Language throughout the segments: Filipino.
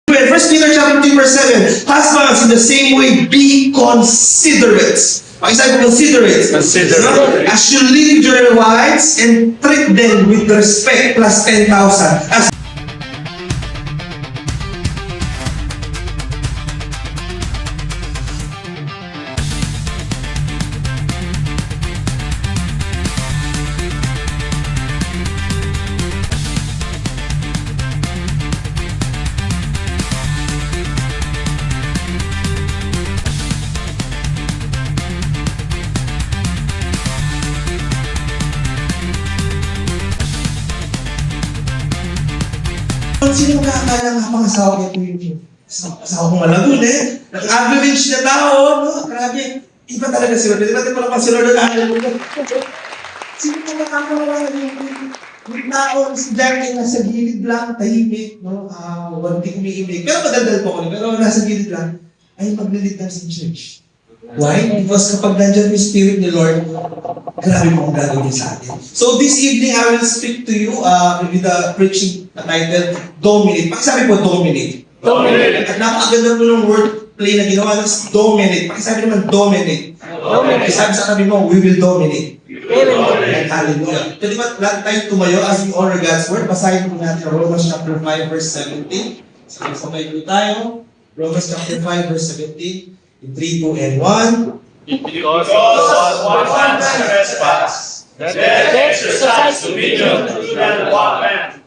First Peter chapter 2 verse 7. Husbands, in the same way, be considerate. Pakisabi ko, considerate. As you live with your wives and treat them with respect plus 10,000. As sino makakakala ng pangasawa niya po yun? Asawa kong malagun eh. Nag-average na tao, no? Grabe. Iba talaga si Lord. Diba pala pa si Lord na sino makakakala yung tao, si Jackie nasa gilid lang, tahimik, no? Wanti umiimik. Pero madaldal po ko, pero nasa gilid lang, ay maglilid ng sa church. Why? Because kapag nandiyan yung Spirit ni Lord, grabe mo ang gagawin sa atin. So this evening, I will speak to you with the preaching titled, Dominate. Pakisabi po, Dominate. Dominate. At napakaganda po ng wordplay na ginawa ng Dominate. Pakisabi naman, Dominate. Dominate. Pakisabi sa kami mo, we will dominate. And hallelujah. So di ba, lahat tayo tumayo as we honor God's word. Basahin po natin Romans chapter 5 verse 17. Sabay po tayo. Romans chapter 5 verse 17. In 3, 2, and 1. Because of one man's trespass, death exercised dominion through that one man.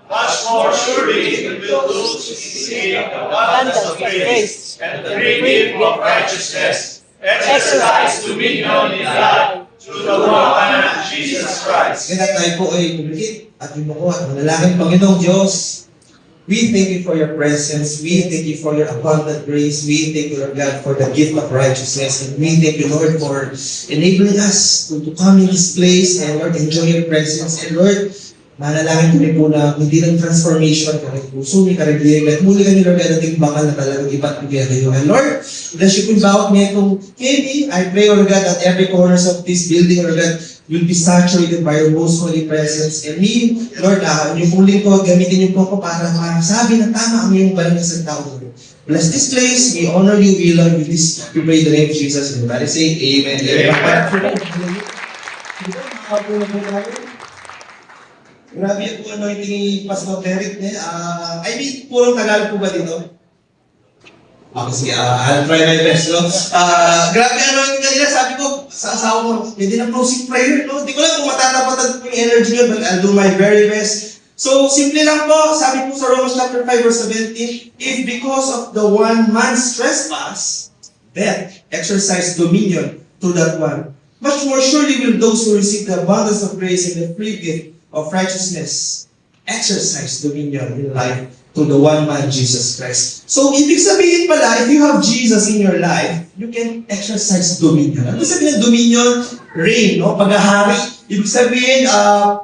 Much more surely he will lose in the abundance of grace and the free gift of righteousness, exercise dominion in life through the one man, Jesus Christ. Kaya tayo po ay pumikit at yumuko at manalangin, Panginoong Diyos. We thank you for your presence. We thank you for your abundant grace. We thank you, Lord God, for the gift of righteousness. And we thank you, Lord, for enabling us to come in this place and, Lord, enjoy your presence. And, Lord, manalangin kami po na hindi lang transformation, kahit puso, karibigay, at muli kami, Lord, at ating bakal na talagang iba't ibigay. And, Lord, bless you po bawat nitong KB. I pray, Lord God, that every corners of this building, Lord God, will be saturated by your most holy presence. And me, Lord, yung uling ko, gamitin niyo po ako para masabi na tama ang iyong balang ng tao, Lord. Bless this place. We honor you. We love you. This, we pray in the name of Jesus. And everybody say, Amen. Grabe po anointing ni Pastor Derek. I mean, purong Tagalog po ba dito? Okay, sige, I'll try my best, no? Grabe anointing kanila, sabi ko, sa asawa ko, hindi na closing prayer, no? Hindi ko lang kung matatapatan ko yung energy yun, but I'll do my very best. So, simple lang po, sabi po sa Romans chapter 5 verse 17, if because of the one man's trespass, death exercised dominion through that one, much more surely will those who receive the abundance of grace and the free gift of righteousness exercise dominion in life to the one man, Jesus Christ. So, ibig sabihin pala, if you have Jesus in your life, you can exercise dominion. Ano sabihin ng dominion? Reign, no? Paghahari. Ibig sabihin,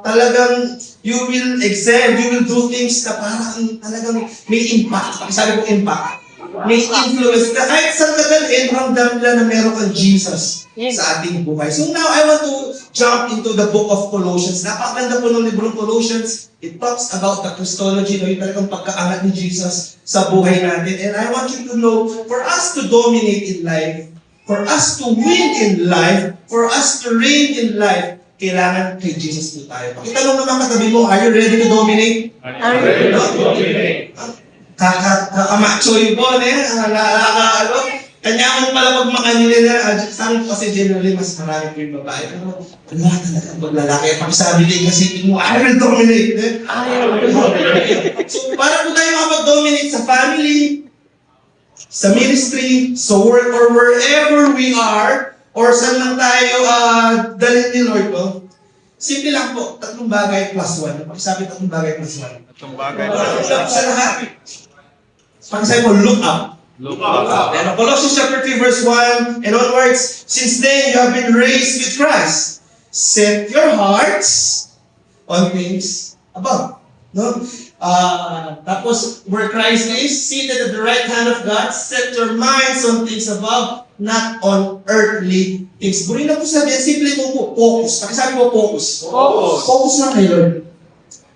talagang you will excel, you will do things na parang talagang may impact. Sabi ko impact. May influence. Kahit saan ka dalhin, ramdam nila na meron kang Jesus sa ating buhay. So now, I want to jump into the book of Colossians. Napakaganda po ng librong Colossians. It talks about the Christology, no? Yung talagang pagkaangat ni Jesus sa buhay natin. And I want you to know, for us to dominate in life, for us to win in life, for us to reign in life, kailangan kay Jesus po tayo. Pakitanong naman katabi mo, are you ready to dominate? Are you ready to dominate? Kakamacho yung po, kanyaman pala pag makanila na, sa amin kasi generally mas marami po yung babae. Pero wala talaga ang paglalaki. Pag-sabi din kasi mo, I will dominate. So para po tayo makapag-dominate sa family, sa ministry, sa work, or wherever we are, or saan lang tayo dalhin ni Lord ko, simple lang po, 3 bagay plus 1. Pag-sabi 3 bagay plus 1. 3 bagay Sa lahat. Pag-sabi po, look up. Look up. And Colossians chapter 3 verse 1 and onwards, since then you have been raised with Christ. Set your hearts on things above. No? Tapos, where Christ is, seated at the right hand of God, set your minds on things above, not on earthly things. Burin na po sabihin, simple mo po, focus. Pakisabi mo, focus. Focus. Focus lang kay Lord.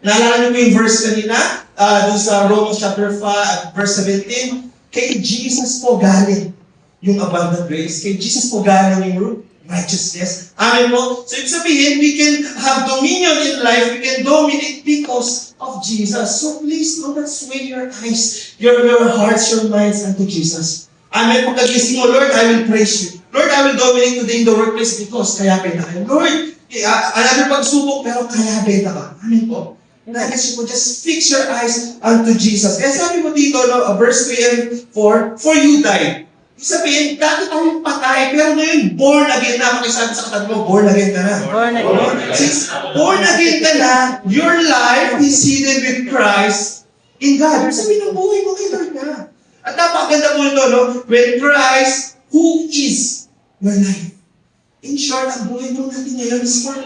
Naalala niyo po yung verse kanina? dun sa Romans chapter 5, verse 17, kay Jesus po galing yung abundant grace. Kay Jesus po galing yung righteousness. Amen po. So, ibig sabihin, we can have dominion in life. We can dominate because of Jesus. So, please do not sway your eyes, your hearts, your minds unto Jesus. Amen. Pagkagising mo, Lord, I will praise you. Lord, I will dominate today in the workplace because kaya benta ka. Lord, another pagsubok, pero kaya benta ka. Amen po. Nais po, just fix your eyes unto Jesus. Kaya sabi mo dito, no, verse 3 and 4, for you died. Ibig sabihin, dati tayong patay, pero ngayon, born again na. Pakisabi sa katabi mo, born again ka na. Born again. Since born again ka na, your life is hidden with Christ in God. Ibig sabihin, ang buhay mo kay Lord na. At napakaganda po ito, no? When Christ, who is your life. In short, ang buhay mo natin ngayon is for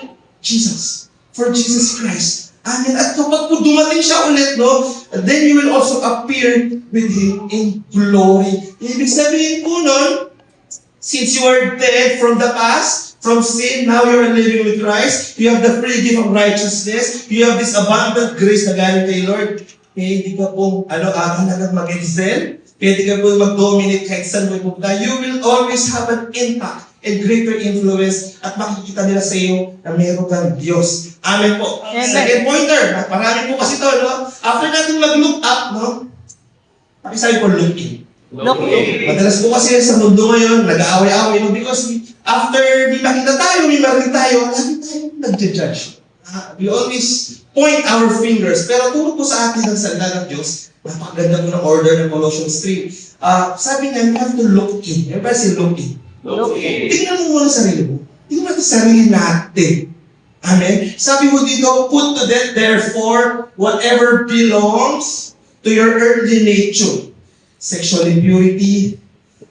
Jesus. For Jesus Christ. Amen. At kapag po dumating siya ulit, no, then you will also appear with Him in glory. Ibig sabihin po nun, since you are dead from the past, from sin, now you are living with Christ, you have the free gift of righteousness, you have this abundant grace na galing kay Lord, hindi ka pong, agad mag-excel, pwede ka po mag-dominate kahit saan mo ipunta. You will always have an impact and greater influence at makikita nila sa iyo na meron kang Diyos. Amen po. Amen. Second pointer, marami po kasi ito, no? After natin mag-look up, no? Pakisabi po, look in. Look in. Madalas po kasi sa mundo ngayon, nag-aaway-aaway, no? Because after may makita tayo, may marinig tayo, lagi tayo nag-judge. We always point our fingers. Pero turo po sa atin ng salita ng Diyos, napakaganda po ng order ng Colossians 3. Sabi niya, we have to look in. Everybody say look in. Look in. Tingnan mo muna sarili mo. Tingnan mo natin sarili natin. Amen? Sabi mo dito, put to death therefore whatever belongs to your earthly nature. Sexual impurity,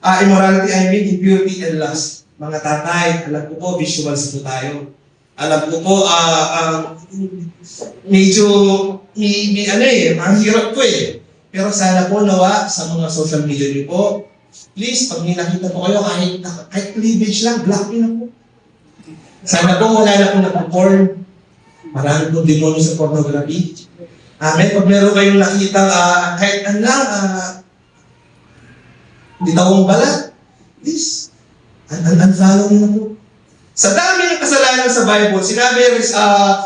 immorality, impurity and lust. Mga tatay, alam ko po, visuals po tayo. Alam ko po, medyo, ang hirap po eh. Pero sana po nawa sa mga social media niyo po, please, pag may nakita po kayo, kahit cleavage lang, block nyo na po. Sana po wala na po nagpo-porn. Marami po demonyo sa pornography. Amen. Pag meron kayong nakita, kahit bitawang balat, please, unfollow nyo na po. Sa dami ng kasalanan sa Bible, sinabi,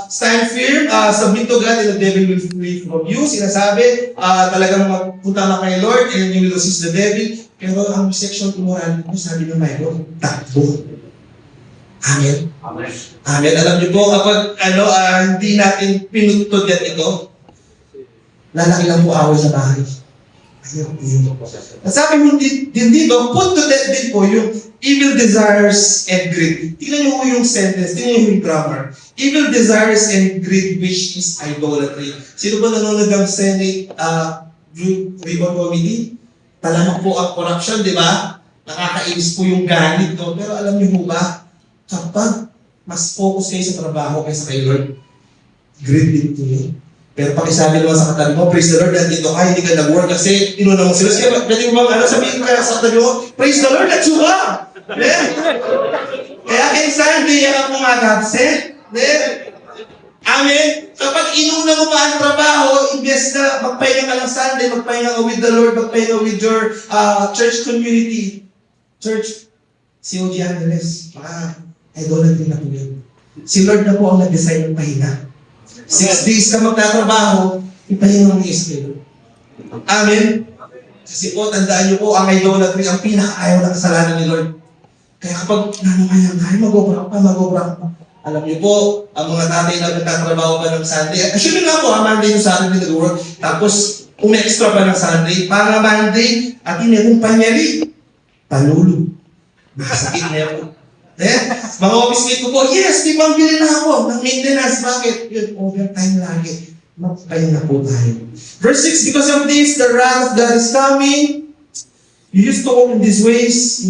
stand firm, submit to God and the devil will flee from you. Sinasabi, talagang magpunta na kay Lord and you will resist the devil. Pero ang sexual immorality po, sabi ng Bible, takbo. Amen. Amen. Amen. Alam niyo po, kapag hindi natin pinutod yan ito, lalaki lang po away sa bahay. Ayun. At sabi mo din dito, put to death din po yung evil desires and greed. Tingnan niyo po yung sentence, tingnan niyo yung grammar. Evil desires and greed, which is idolatry. Sino ba nanonood ng Senate Ribbon Committee? Talamak po ang corruption, di ba? Nakakainis po yung galit, no? Pero alam niyo po ba, kapag mas focus kayo sa trabaho kaysa kay Lord, greed din po yun. Pero pakisabi naman sa katabi mo, praise the Lord, nandito ka, hindi ka nag-work kasi inuna mo sila. Kaya pwede mo bang sabihin ka sa katabi mo, praise the Lord, nandito ka! Yeah. Kaya kay Sunday, yan ang pumag-absent. Yeah. Amen? Kapag inuna mo pa ang trabaho, imbes na magpahinga ka ng Sunday, magpahinga ka with the Lord, magpahinga with your church community. Church, si O.G. Andres, idolatry na po yun. Si Lord na po ang nag-design ng pahinga. 6 days ka magtatrabaho, ipahinga mo ni Espiritu. Amen? Kasi po, tandaan niyo po, ang idolatry, ang pinaka-ayaw ng kasalanan ni Lord. Kaya kapag mag-obra pa. Alam niyo po, ang mga tatay na nagtatrabaho pa ng Sunday, assuming nga po, Monday to Saturday nag-work, tapos extra pa ng Sunday, para Monday, at inerong panulo. Masakit na po. Mga office mate ko po, yes, di bang bilhin na ako ng maintenance. Bakit? Yun, overtime lagi. Magpahinga po tayo. Verse 6, because of this, the wrath of God is coming. You used to walk in these ways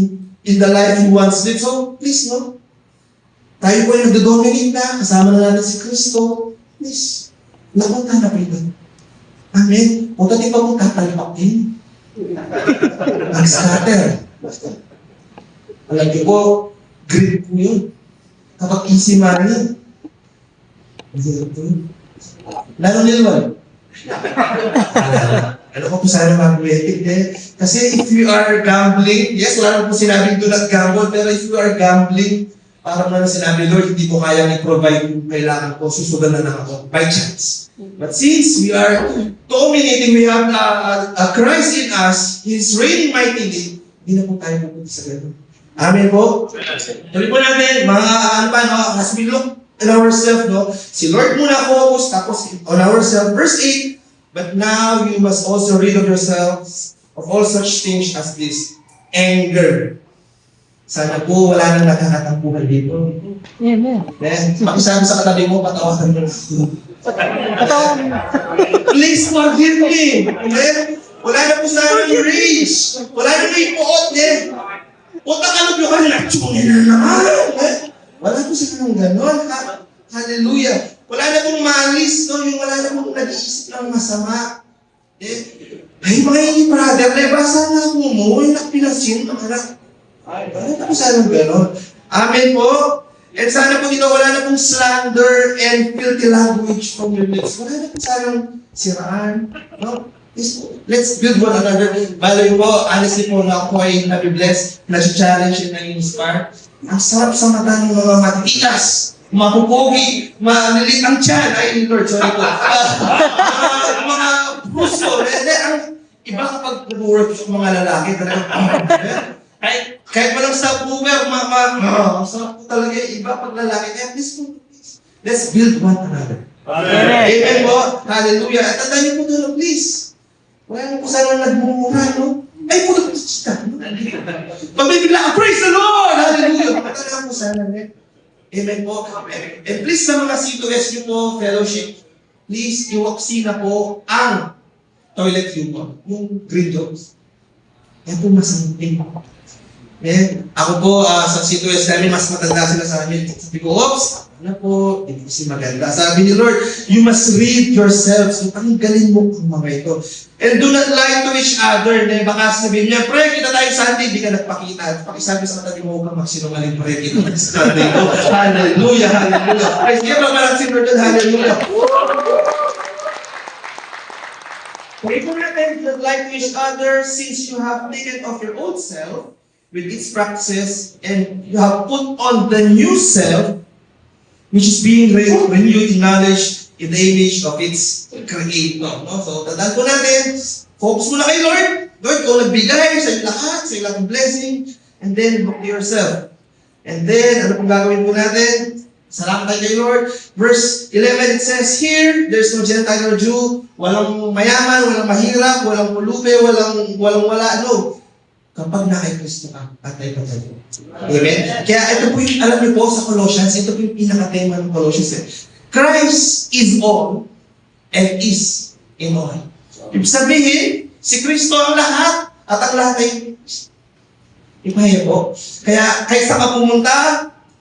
in the life you once lived. So, please, no? Tayo po ay nagdodominate na, kasama na natin si Kristo. Please, lakunta na po ito. Amen? O dati pa po tatalpak din. Mag-scatter. Alam niyo po, greed po yun. Kapag easy money, mahirap po yun. Lalo nilman, Ano ko po sana mag-rated eh. Kasi if you are gambling, yes, wala na po sinabing do not gamble, pero if you are gambling, parang na sinabi, Lord, hindi ko kayang i-provide yung kailangan ko, susugal na lang ako, by chance. But since we are dominating, we have a Christ in us, He's reigning mightily, hindi na po tayo pupunta sa ganun. Amen po? Tuloy po natin, mga ano pa, no? As we look in ourselves, no? Si Lord muna focus, tapos on ourselves. Verse 8, but now you must also rid of yourselves of all such things as this. Anger. Sana po wala nang nakakatampuhan dito. Amen. Pakisabi sa katabi mo, patawakan mo. Katawan. Please forgive me. Amen? Wala na po sana yung rage. Wala na may puot. Punta ka na po ka na. Tsunin na naman. Wala po sana ng ganon. Hallelujah. Wala na pong malis. No? Yung wala na pong nag-iisip ng masama. Ay, mga brother, basa na po mo. Yung nakpinasin ng anak. Wala na po sana ng ganon. Amen po. And sana po dito, wala na pong slander and filthy language from your lips. Wala na po sanang siraan. No? Let's build one another. Baloy po, honestly po, na ako ay nabibless, na-challenge and na-inspire. Ang sarap sa mata ng mga matitikas, mapupogi, malilit ang tiyan. Ay, Lord, sorry po. Mga puso. Ang iba kapag nag-work yung mga lalaki, talagang, kahit walang subwoofer, ang sarap po talaga yung iba pag lalaki. Kaya please, let's build one another. Amen po. Hallelujah. At tandaan niyo po doon, please. Wala na po sana nagmumura, no? Ay, puto po siya. Pagbibigla ka, praise the Lord! Hallelujah! Matala po sana, ne? Amen po. And please sa mga C2S nyo po, fellowship, please, iwaksi na po ang toilet view po. Yung green jobs. Yan po masamting. Ako po, sa C2S namin, mas matanda sila sa amin. Sabi ko, oops, ano po, hindi kasi maganda. Sabi ni Lord, you must read yourselves. So, tanggalin mo ang mga ito. And do not lie to each other. Baka sabihin niya, pre, kita tayo Sunday, hindi ka nagpakita. Pakisabi sa katabi mo, huwag kang magsinungaling, pre, kita tayo sa Sunday ko. Hallelujah, hallelujah. Praise God, pagmalang si Lord, hallelujah. Pray po natin, do not lie to each other, since you have taken off your old self, with its practices, and you have put on the new self, which is being renewed in knowledge in the image of its Creator. No? So, tandaan po natin, focus muna kay Lord. Lord, kung nagbigay sa iyo lahat, sa iyo lahat ng blessing, and then look to yourself. And then, ano pong gagawin po natin? Salamat tayo kay Lord. Verse 11, it says here, there's no Gentile or Jew, walang mayaman, walang mahirap, walang pulubi, walang wala, no. Kapag na kay Kristo ka, patay ka tayo. Amen? Kaya ito po yung, alam niyo po sa Colossians, ito po yung pinaka-tema ng Colossians. Christ is all and is in all. Ibig sabihin, si Kristo ang lahat at ang lahat ay ipahiya po. Kaya kahit saan ka pumunta,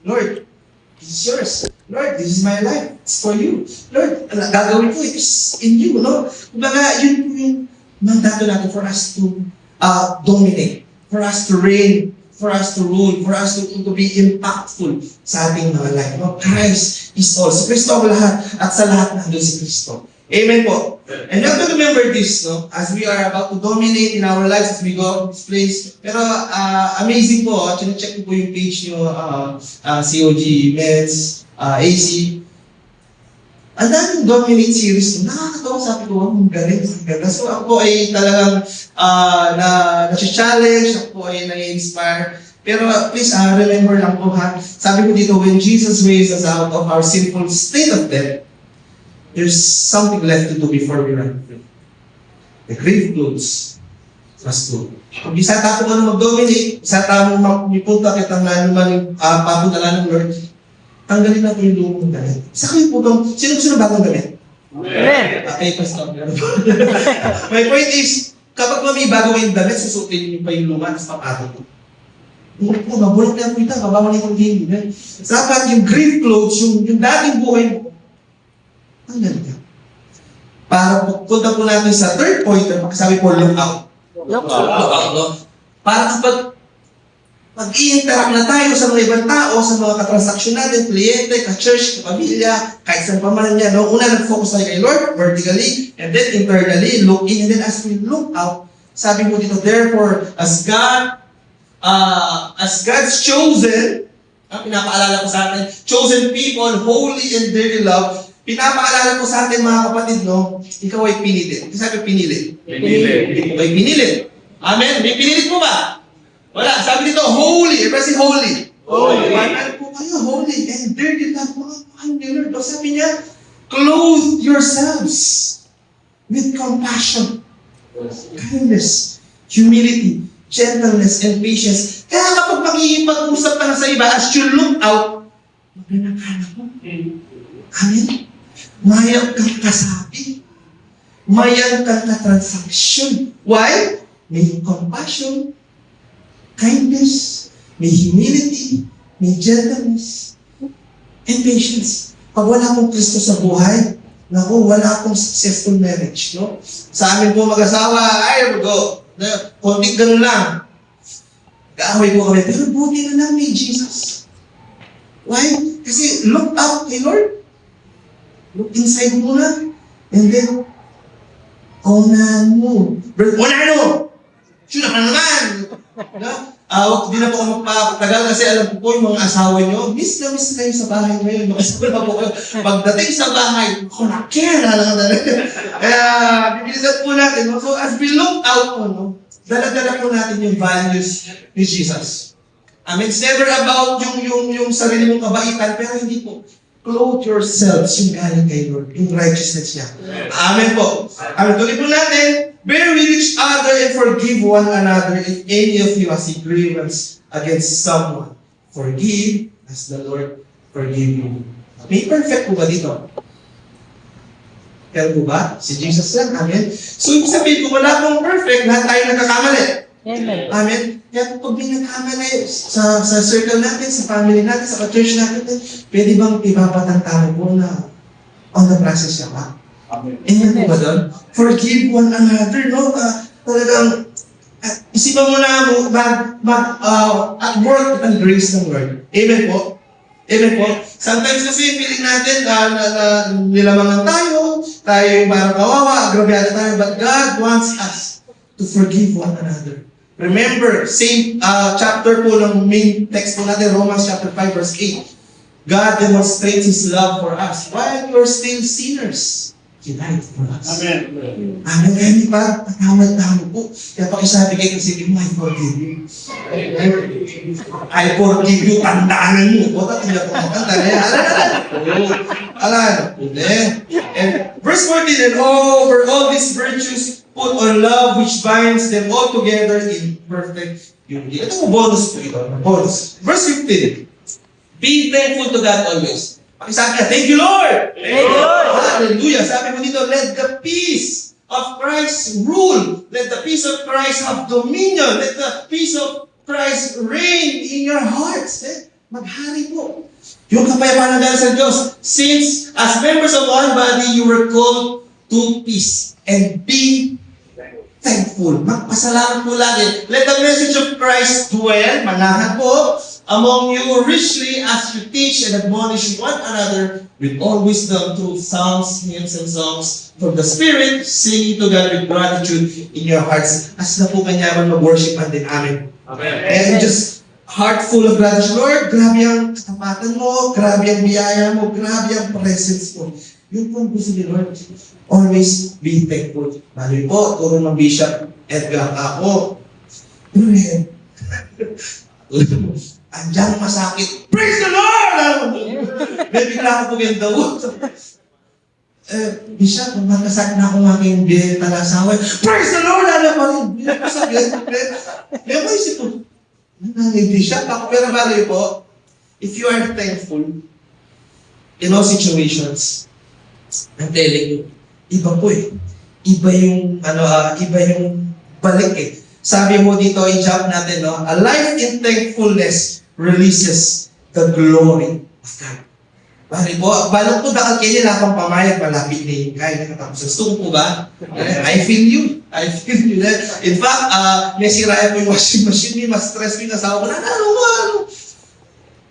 Lord, this is yours. Lord, this is my life. It's for you. Lord, gagawin ko, it is in you. No? Kumbaga, yun po yung mandato natin for us to dominate. For us to reign, for us to rule, for us to be impactful sa ating mga life. No? Christ is all. Si Kristo ang lahat at sa lahat nandun si Kristo. Amen po. And you have to remember this, no? As we are about to dominate in our lives as we go to this place. Pero amazing po, check ko po yung page nyo, COG, Meds, AC. Ang daming dominate series, nakakatawa, sabi ko, ang galing, ang ganda. So ako po ay talagang na-challenge, ako po ay na-inspire. Pero please remember lang po ha, sabi ko dito, when Jesus raised us out of our sinful state of death, there's something left to do before we run free. The grave clothes must go. Kung isa tapo ka na mag-dominate, isa tapo mapunta kitang nanuman papunta lang ng Lord, tanggalin natin yung lumang damit. Isa kayo po itong, sino bagong damit? Amen. Okay, pastor. My point is, kapag may bago kayong damit, susutin niyo pa yung luma, tapos papatong po. Mabulok na po ito, mabawa na yung hindi. Dapat yung grave clothes, yung dating buhay mo, tanggalin ka. Para punta po natin sa third point, sabi po, look out. Look Look out, no? Para kapag Mag-i-interact na tayo sa mga ibang tao, sa mga katransaksyon natin, kliyente, ka-church, ka-pamilya, kahit saan pa man yan. No? Una, nag-focus tayo kay Lord, vertically, and then internally, look in, and then as we look out, sabi mo dito, therefore, as God's chosen, pinapaalala ko sa atin, chosen people, holy and dearly loved, pinapaalala ko sa atin mga kapatid, no, ikaw ay pinili. Kasi sabi pinili. Ikaw ay pinili. Amen? May pinilit mo ba? Wala. Sabi dito, holy. Everybody say holy. Holy. Mahal po kayo, holy and dearly loved. Mga mahal ni Lord. O sabi niya, clothe yourselves with compassion, kindness, humility, gentleness, and patience. Kaya kapag makikipag-usap ka na sa iba, as you look out, magandang hanap mo. Amen? Mayang kang kasabi. Mayang kang katransaksyon. Why? May compassion, kindness, may humility, may gentleness, and patience. Pag wala akong Kristo sa buhay, naku, wala akong successful marriage, no? Sa amin po mag-asawa, ay, konting ganun lang. Kaaway po kami, pero buti na lang may Jesus. Why? Kasi look up kay Lord. Look inside muna. And then, unahan mo. Unahan mo! Sure na naman! No? Di na po ako magpapatagal kasi alam ko po yung mga asawa nyo, miss na miss kayo sa bahay ngayon. Makasama na po kayo. Pagdating sa bahay, ako na-care na lang na. Kaya, bibilisan po natin. No? So, as we look out po, no? Dala-dala po natin yung values ni Jesus. It's never about yung sarili mong kabaitan, pero hindi po. Clothe yourselves yung galing kay Lord, yung righteousness niya. Amen po. Tuloy po natin, bear with each other and forgive one another if any of you has a grievance against someone. Forgive as the Lord forgive you. May perfect po ba dito? Kaya po ba? Si Jesus lang. Amen. So, ibig sabihin, kung wala pong perfect, lahat tayo nagkakamali. Amen. Amen. Kaya pag may nagkamali sa circle natin, sa family natin, sa church natin, pwede bang ipapatang tao po na on the process siya ba? Amen po ba doon? Forgive one another, no? Talagang, isipan mo na at work ang grace ng Lord. Amen po? Amen po? Sometimes kasi feeling natin nilamangan tayo yung parang kawawa, agrabyado tayo, but God wants us to forgive one another. Remember, same chapter po ng main text po natin, Romans chapter 5 verse 8. God demonstrates His love for us while we're still sinners. He died for us. Amen. Amen. Kaya hindi pa, patawad-tawad po. Kaya pakisabi kayo kasi, I forgive you. I forgive you, tandaan mo. Bota, hindi ako makanta. Alam. And verse 14, and over all these virtues, put on love which binds them all together in perfect unity. Ito po, bonus po ito. Bonus. Verse 15. Be thankful to God always. Pakisabi ka, thank you, Lord! Thank you, Lord! Hallelujah! Sabi mo dito, let the peace of Christ rule. Let the peace of Christ have dominion. Let the peace of Christ reign in your hearts. Maghari po. Yung kapayapaan ng dahil sa Diyos. Since, as members of one body, you were called to peace. And be thankful. Magpasalamat po lagi. Let the message of Christ dwell, manahan po, among you richly as you teach and admonish one another with all wisdom through psalms, hymns, and songs from the Spirit, singing to God with gratitude in your hearts. As na po kanyaman mag-worship natin. Amen. Amen. And just heart full of gratitude. Lord, grabe ang katapatan mo, grabe ang biyaya mo, grabe ang presence mo. Yun po ang gusto ni Lord. Always be thankful. Bali po, turo ng Bishop Edgar ako. Amen. Andiyan masakit. Praise the Lord! May bigla ako po yung daw. Bishop, magkasakit na akong aking talasawa. Praise the Lord! Ano pa rin? Hindi ko sabihin. May ako isip ko. Bishop, ako pero bali po, if you are thankful in all situations, I'm telling you, iba po eh. Iba yung balik eh. Sabi mo dito, i-jump natin, no? A life in thankfulness releases the glory of God. Bali po, balong po dakal kayo lapang pamayag malapit na yung kaya nakatapos. Gusto mo po ba? I feel you. I feel you. In fact, may siraya po yung washing machine, mas stress ko yung asawa ko, ano?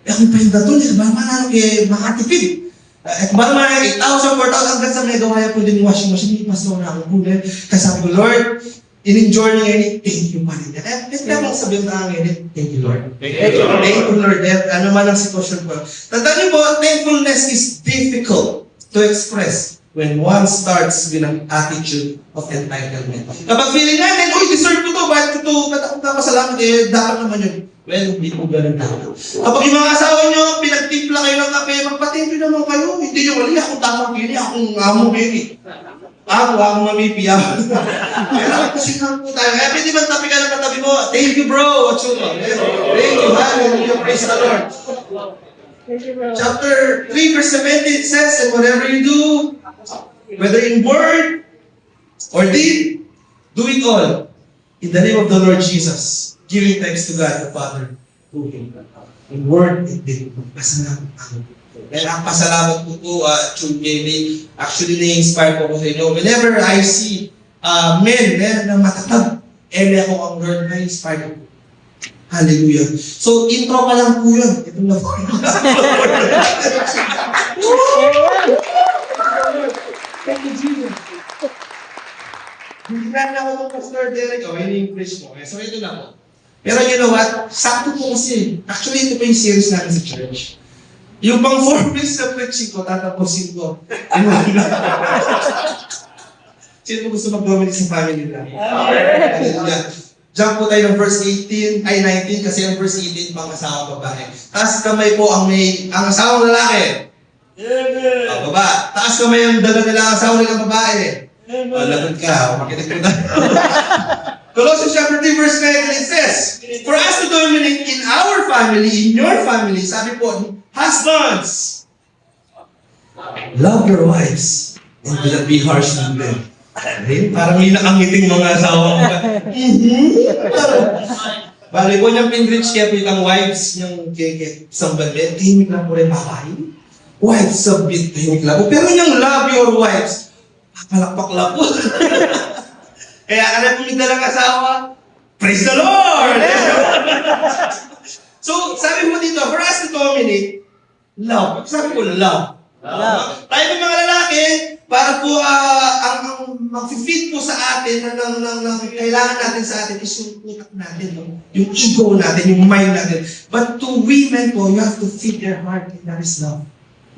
Ang pahinda to, manalo kayo makatipid. Baka mga 8,000, 4,000 hanggang sa may gawaya po din yung washing machine, mas na ako po. Kasi sabi ko, Lord, in-enjoy niya yun, thank you pa rin. Kaya pwede akong sabihin na ngayon, thank you, Lord. Thank you, Lord. Ano man ang sitwasyon ko. Tandaan niyo po, thankfulness is difficult to express when one starts with an attitude of entitlement. Kapag feeling natin, uy, deserve ko to, bakit ito, napasalamat, dapat naman yun. Well, hindi po ganun dapat. Kapag yung mga asawa nyo, pinagtimpla kayo ng kape, magpatimpi naman kayo. Hindi nyo, wali akong tamang pili, akong amo pili. Ako mamipiyaw. Kaya kasi nga po tayo. Kaya pwede ba tabi ka ng katabi mo? Thank you, bro. What's your name? Thank you, hallelujah. Praise the Lord. Chapter 3, verse 17, it says, and whatever you do, whether in word or deed, do it all in the name of the Lord Jesus, giving thanks to God the Father through Him. In word and deed. Pasalamat ako. Dahil ang pasalamat ko po, Chun Gaming, actually na-inspire ko sa inyo. Whenever I see men na matatag, ako ang Lord na-inspire ko. Hallelujah. So, intro pa lang po yun. Ito na po. Thank you, Jesus. Hindi na ako ng Pastor Derek. Ini-English mo. So, ito na po. Pero you know what? Sakto po kasi. Actually, ito po yung series namin sa church. Yung pang 4 weeks na preaching ko, tatapusin ko. Sino po gusto mag-dominate sa family nila? Hallelujah. Jump po tayo ng verse 19 kasi ang verse 18 pang asawang babae. Taas kamay po ang asawang lalaki. Baba. Taas kamay ang dala nila ang asawang nilang babae. Lagot ka. Makinig po tayo. Colossians chapter 3 verse 9, it says, for us to dominate in our family, in your family, sabi po, husbands, love your wives and do not be harsh on them. Parang may nakangiting mga asawa ko. Bali po niyang pinrich kaya po yung wives niyang sambal, tahimik lang po rin babae. Wives submit, tahimik lang po. Pero yung love your wives, palakpak lang po. Kaya alam po yung dalang asawa, praise the Lord! So, sabi mo dito, for us to dominate, love. Sabi ko, love. Tayo po mga lalaki, para po ang mag-fit po sa atin, ng kailangan natin sa atin is yung utak natin, no? Yung ego natin, yung mind natin. But to women po, you have to feed their heart, and that is love.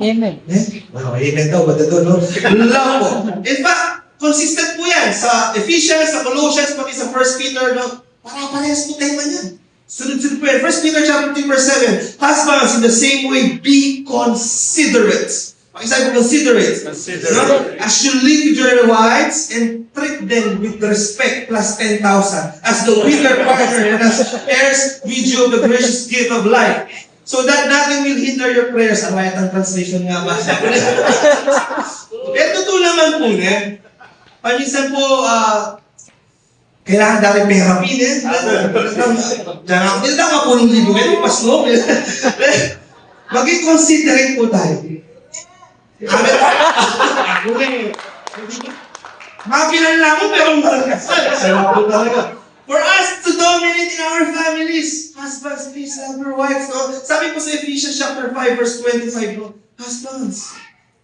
Amen. Amen daw, ba doon, no? Love po. In fact, consistent po yan sa Ephesians, sa Colossians, pati sa 1 Peter, no? Para-parehas po tayo man yan. Sunod-sunod po yan. 1 Peter chapter 2 verse 7, husbands, in the same way, be considerate. Pakisabi po, considerate. No? As you live with your wives and treat them with respect plus 10,000 as the weaker partner and as heirs with you of the gracious gift of life. So that nothing will hinder your prayers. Ang mayat ang translation nga ba? Ito to naman po, paminsan po, kailangan dahil therapy, Diyan ako, hindi lang ako ng libo, ganun, pasno. Maging considerate po tayo. Amen. Makilan lang mo, pero masarap po talaga. For us to dominate in our families, husbands, please love your wives. No? Sabi po sa Ephesians chapter 5, verse 25, no? Husbands,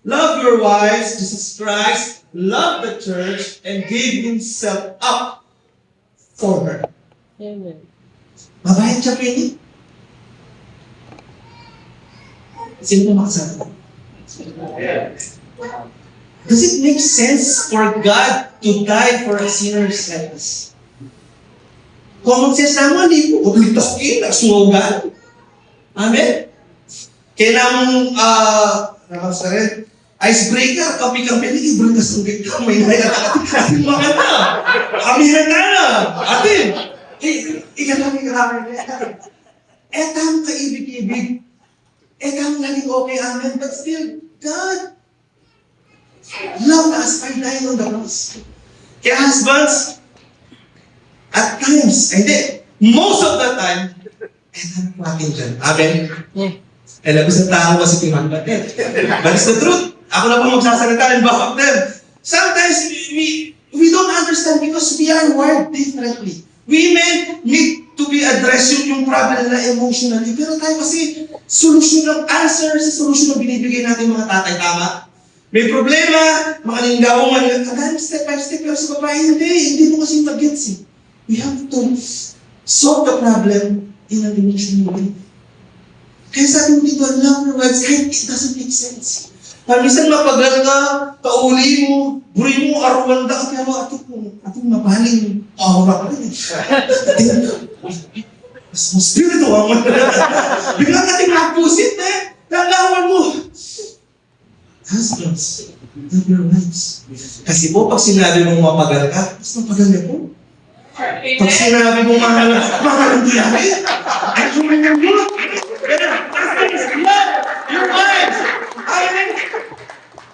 love your wives, Jesus Christ, loved the church, and gave Himself up for her. Amen. Mabayad siya, Penny? Sino na makasabi? Does it make sense for God to die for a sinner like us? Common sense naman, di po. Ligtas kayo, nagsuogan. Amen? Kailangan nakasa rin, icebreaker, kapi-kapi, nag-ibring ka sa gate ka, may naya atin makanta. Amihan na na. Atin. Ikalami. Etang kaibig-ibig. Etang naging okay, amen. But still, God love us by dying on the cross. Kaya husbands, at times, hindi, most of the time, etang natin dyan. Amen? Alam ko sa tao kasi pinagbatin. But it's the truth. Ako na po magsasalita in behalf of them. Sometimes we don't understand because we are wired differently. Women need to be addressed yung problem nila emotionally. Pero tayo kasi, solusyon ng answer sa solusyon ng binibigay natin mga tatay, tama? May problema, mga linggaw, mga step by step, pero sa babae, hindi mo kasi mag-gets eh. We have to solve the problem in an emotional way. Kaya sabi mo dito, love your wives, kahit it doesn't make sense. Minsan mapagal ka, kauli mo, buri mo, arwanda ka, pero atong mapaling aura ka rin. Mas spirito ang biglang natin napusit eh. Lalawan mo. Husbands, love your wives. Kasi po, pag sinabi mong mapagal ka, mas mapagal niya po. Pag sinabi mong mahal ang diyabi, ay kumanya mo. Love your wives. Amen.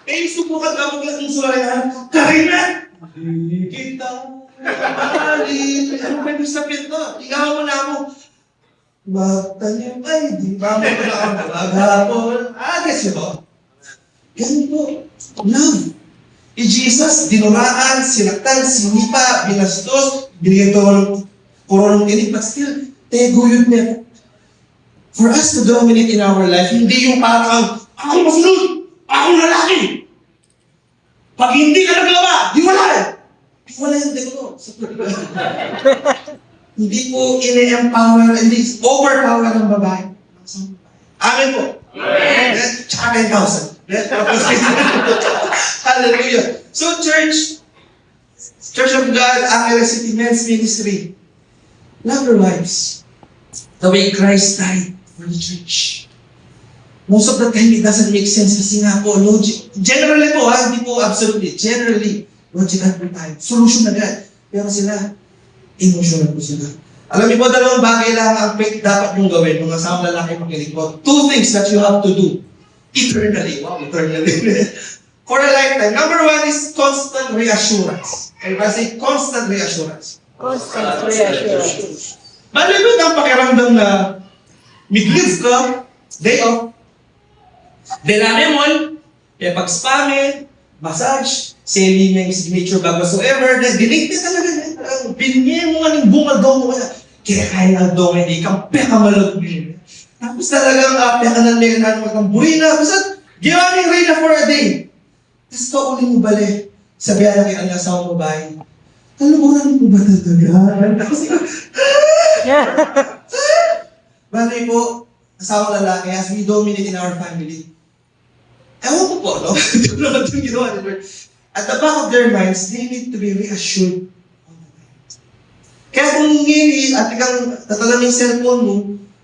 Eh, subukan ka maglang sulayan. Karina! Di kita mahalin. Ano ba yung sabihin to? Ikaw mo na ako. Magtanim ay di ba mo na ako maghapon. Guess nyo ba? Ganun po. Love. Jesus, dinuraan, sinaktan, sinipa, binastos, binigyan ko ng koronong tinig, but still, teguyod niya. For us to dominate in our life, hindi yung parang, ako masunod! Akong lalaki! Pag hindi ka naglaba, di wala eh! Di wala yung deko. Hindi po ini-empower, hindi overpower ng babae. Amen po. Amen. Tsaka 10,000. Hallelujah. So Church of God, Angela City Men's Ministry, love your wives. The way Christ died for the church. Most of the time, it doesn't make sense kasi nga po, generally po hindi po absolutely, generally, logical po tayo. Solution agad. Pero sila, emotional po sila. Alam niyo po, dalawang bagay lang ang dapat niyong gawin, mga asawang lalaki makinig po. Two things that you have to do. Eternally. Wow, eternally. For a lifetime. Number one is constant reassurance. Everybody say, constant reassurance. Constant reassurance. Malibig ang pakiramdam na mid-live ka, day off, Delamemol, pag-spamin, massage, selling ng signature bag whatsoever, dinig na talaga na. Pinigyan mo nga ng bunga daw mo kaya. Kaya kaya na daw hindi ka peka malagulin. Tapos talagang peka na nila ng burina. Basta, gawin reyna for a day. Tapos kauli mo bali. Sabihan na kita ng asawang babae. Kaluburan mo ba talaga? Tapos bali po, asawang lalaki, as we dominate in our family. Ewan ko po, no? Hindi ko naman itong ginawa. At the back of their minds, they need to be reassured. Kaya kung ngiri at ikaw tatalang yung cellphone mo,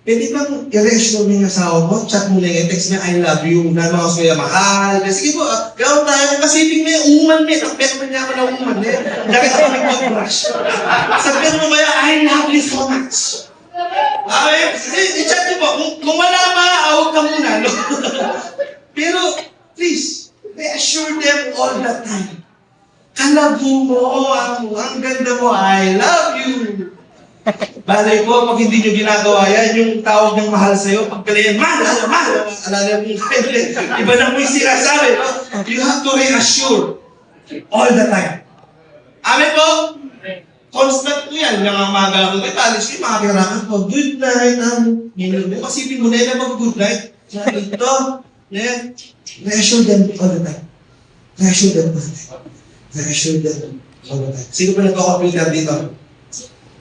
pwede bang i-reassure mo yung asawa mo, chat mo lang yung text niya, I love you, na mga suya mahal. Sige po, gawin tayo, kasiping may uman may, nakpek man niya ako na uman eh. Dahil ako mag-brush. Sabihin mo kaya, I love you so much. Okay, i-chat niyo po, kung wala pa, awag ka muna, no? Pero, please, reassure them all the time. Kalabo mo, ang ganda mo, I love you. Balay po, pag hindi nyo ginagawa yan, yung tawag ng mahal sa'yo, pagkalayan, mahal, alala mo, iba na mo yung sinasabi. No? You have to reassure all the time. Amen po? Constant po yan. Yung mga ko, talis ko, mga kailangan po, good night, kasipin mo na yun mag good night. Ito, yeah. Reassure them all the time. Reassure them all the time. Reassure them all the time. Sino pa nagko-computer dito?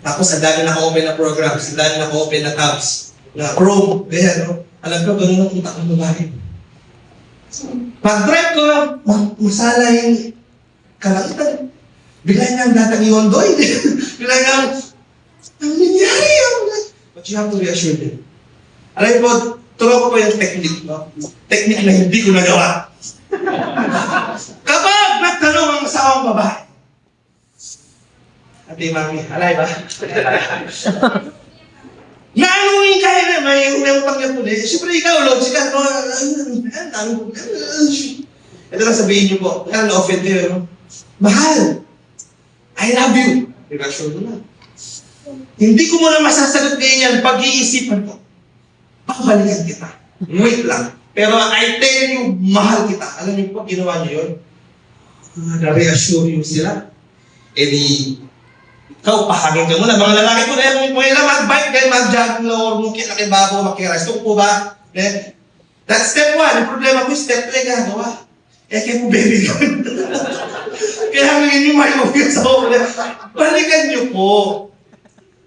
Tapos ang dami naka-open na programs, ang dami naka-open na tabs, na Chrome, ganyan, no? Alam ko, gano'n ang utak ng babae. Pag-drive ko, masala yung kalangitan. Bigla niyang datang yung ondoy. Bigla niyang, ang nangyari yan. But you have to reassure them. Alam po, turo ko pa yung technique, no? Technique na hindi ko nagawa. Kapag nagtanong ang asawang babae, Ate Mami, alay ba? Naanungin kayo na, may utang niya po na. Siyempre ikaw, logical, no? Ito lang sabihin niyo po, na-offend kayo, no? Mahal, I love you. Diba, sure mo na. Hindi ko muna masasagot ngayon yan, pag-iisipan ko. Babalikan kita. Wait lang. Pero I tell you, mahal kita. Alam niyo po, ginawa niyo yun? Na-reassure you sila. Eh di, ikaw, pahagin ka muna. Mga lalaki po na yan, kung ilang mag-bike kayo, mag-jogging lang, or mukit laki bago, makiras. Ito po ba? That's step 1. Yung problema ko, step 2, gagawa. Eh, kaya po, baby ko. Kaya hanggang yung may mukit sa huli. Balikan niyo po.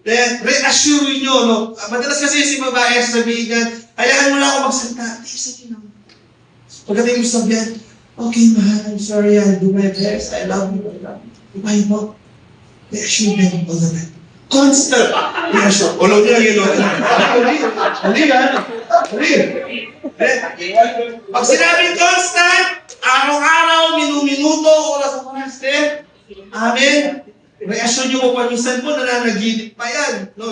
Then, reassure nyo, no? Madalas kasi si babae sabihin yan, hayaan mo na ako magsalita. Sige na. Pagdating mo sabihan, okay, mahal, I'm sorry, I'll do my best. I love you. Why mo? Reassure them all the time. Constant reassure. Ulo nyo yun, no? Hindi yan. Pag sinabing constant, araw-araw, minuto, oras-oras, amen. Reaction nyo mo pa minsan po, nananaginip pa yan. No,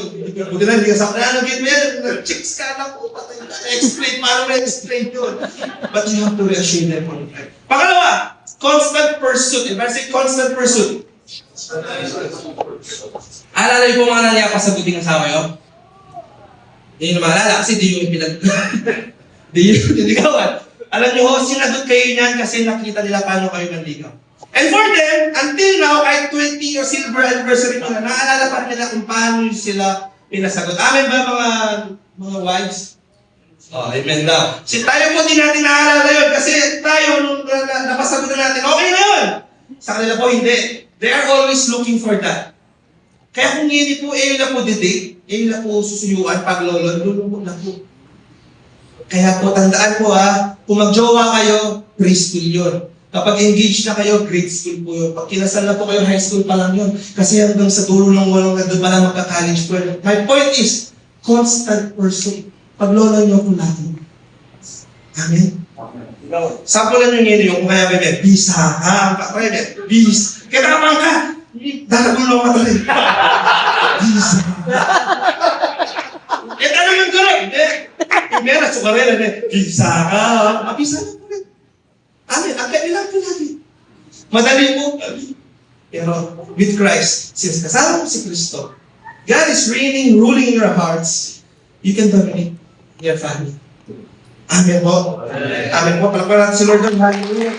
buti na, hindi ka sa nananaginip pa yan. Chicks ka na po, patay na. Explain, paano na-explain yun? But you have to reassure them all the time. Pangalawa, constant pursuit. If I say constant pursuit, alala niyo po mga nangyapa sa buting asawa nyo? Hindi nyo maalala kasi di yung pinag... di yung niligawan. Alam nyo ho, sinagot kayo niyan kasi nakita nila paano kayo nanligaw. And for them, until now, kahit 20 or silver anniversary nila, naalala pa nila kung paano sila pinasagot. Amen ba mga wives? Oh, amen daw. Tayo po din natin naalala yun kasi tayo, nung napasagot na natin, okay na yun. Sa kanila po, hindi. They are always looking for that. Kaya kung hindi po, yun na po didate, yun na po susuyuan, paglolon, lulungkot na po. Kaya po, tandaan po kung magjowa kayo, preschool yun. Kapag engaged na kayo, grade school po yun. Pag kinasal na po kayo, high school pa lang yun. Kasi hanggang sa dulo ng walong na doon pa lang magka-college po yun. My point is, constant pursuit. Paglolo nyo po natin. Amen? Sampulan nyo ngayon yung kung kaya may bisa ka, bis. Kaya naman ka, daragulo ka tuloy. Bisa. Eh, tanong yung gano'n. Meron, sukarela, bisa ka. Mabisa na po rin. Amen. Ang kailangan po natin. Madali po. Pero with Christ, since kasama mo si Kristo, God is reigning, ruling in your hearts, you can dominate your family. Amen po. Amen po. Palakpakan natin si Lord. Hallelujah.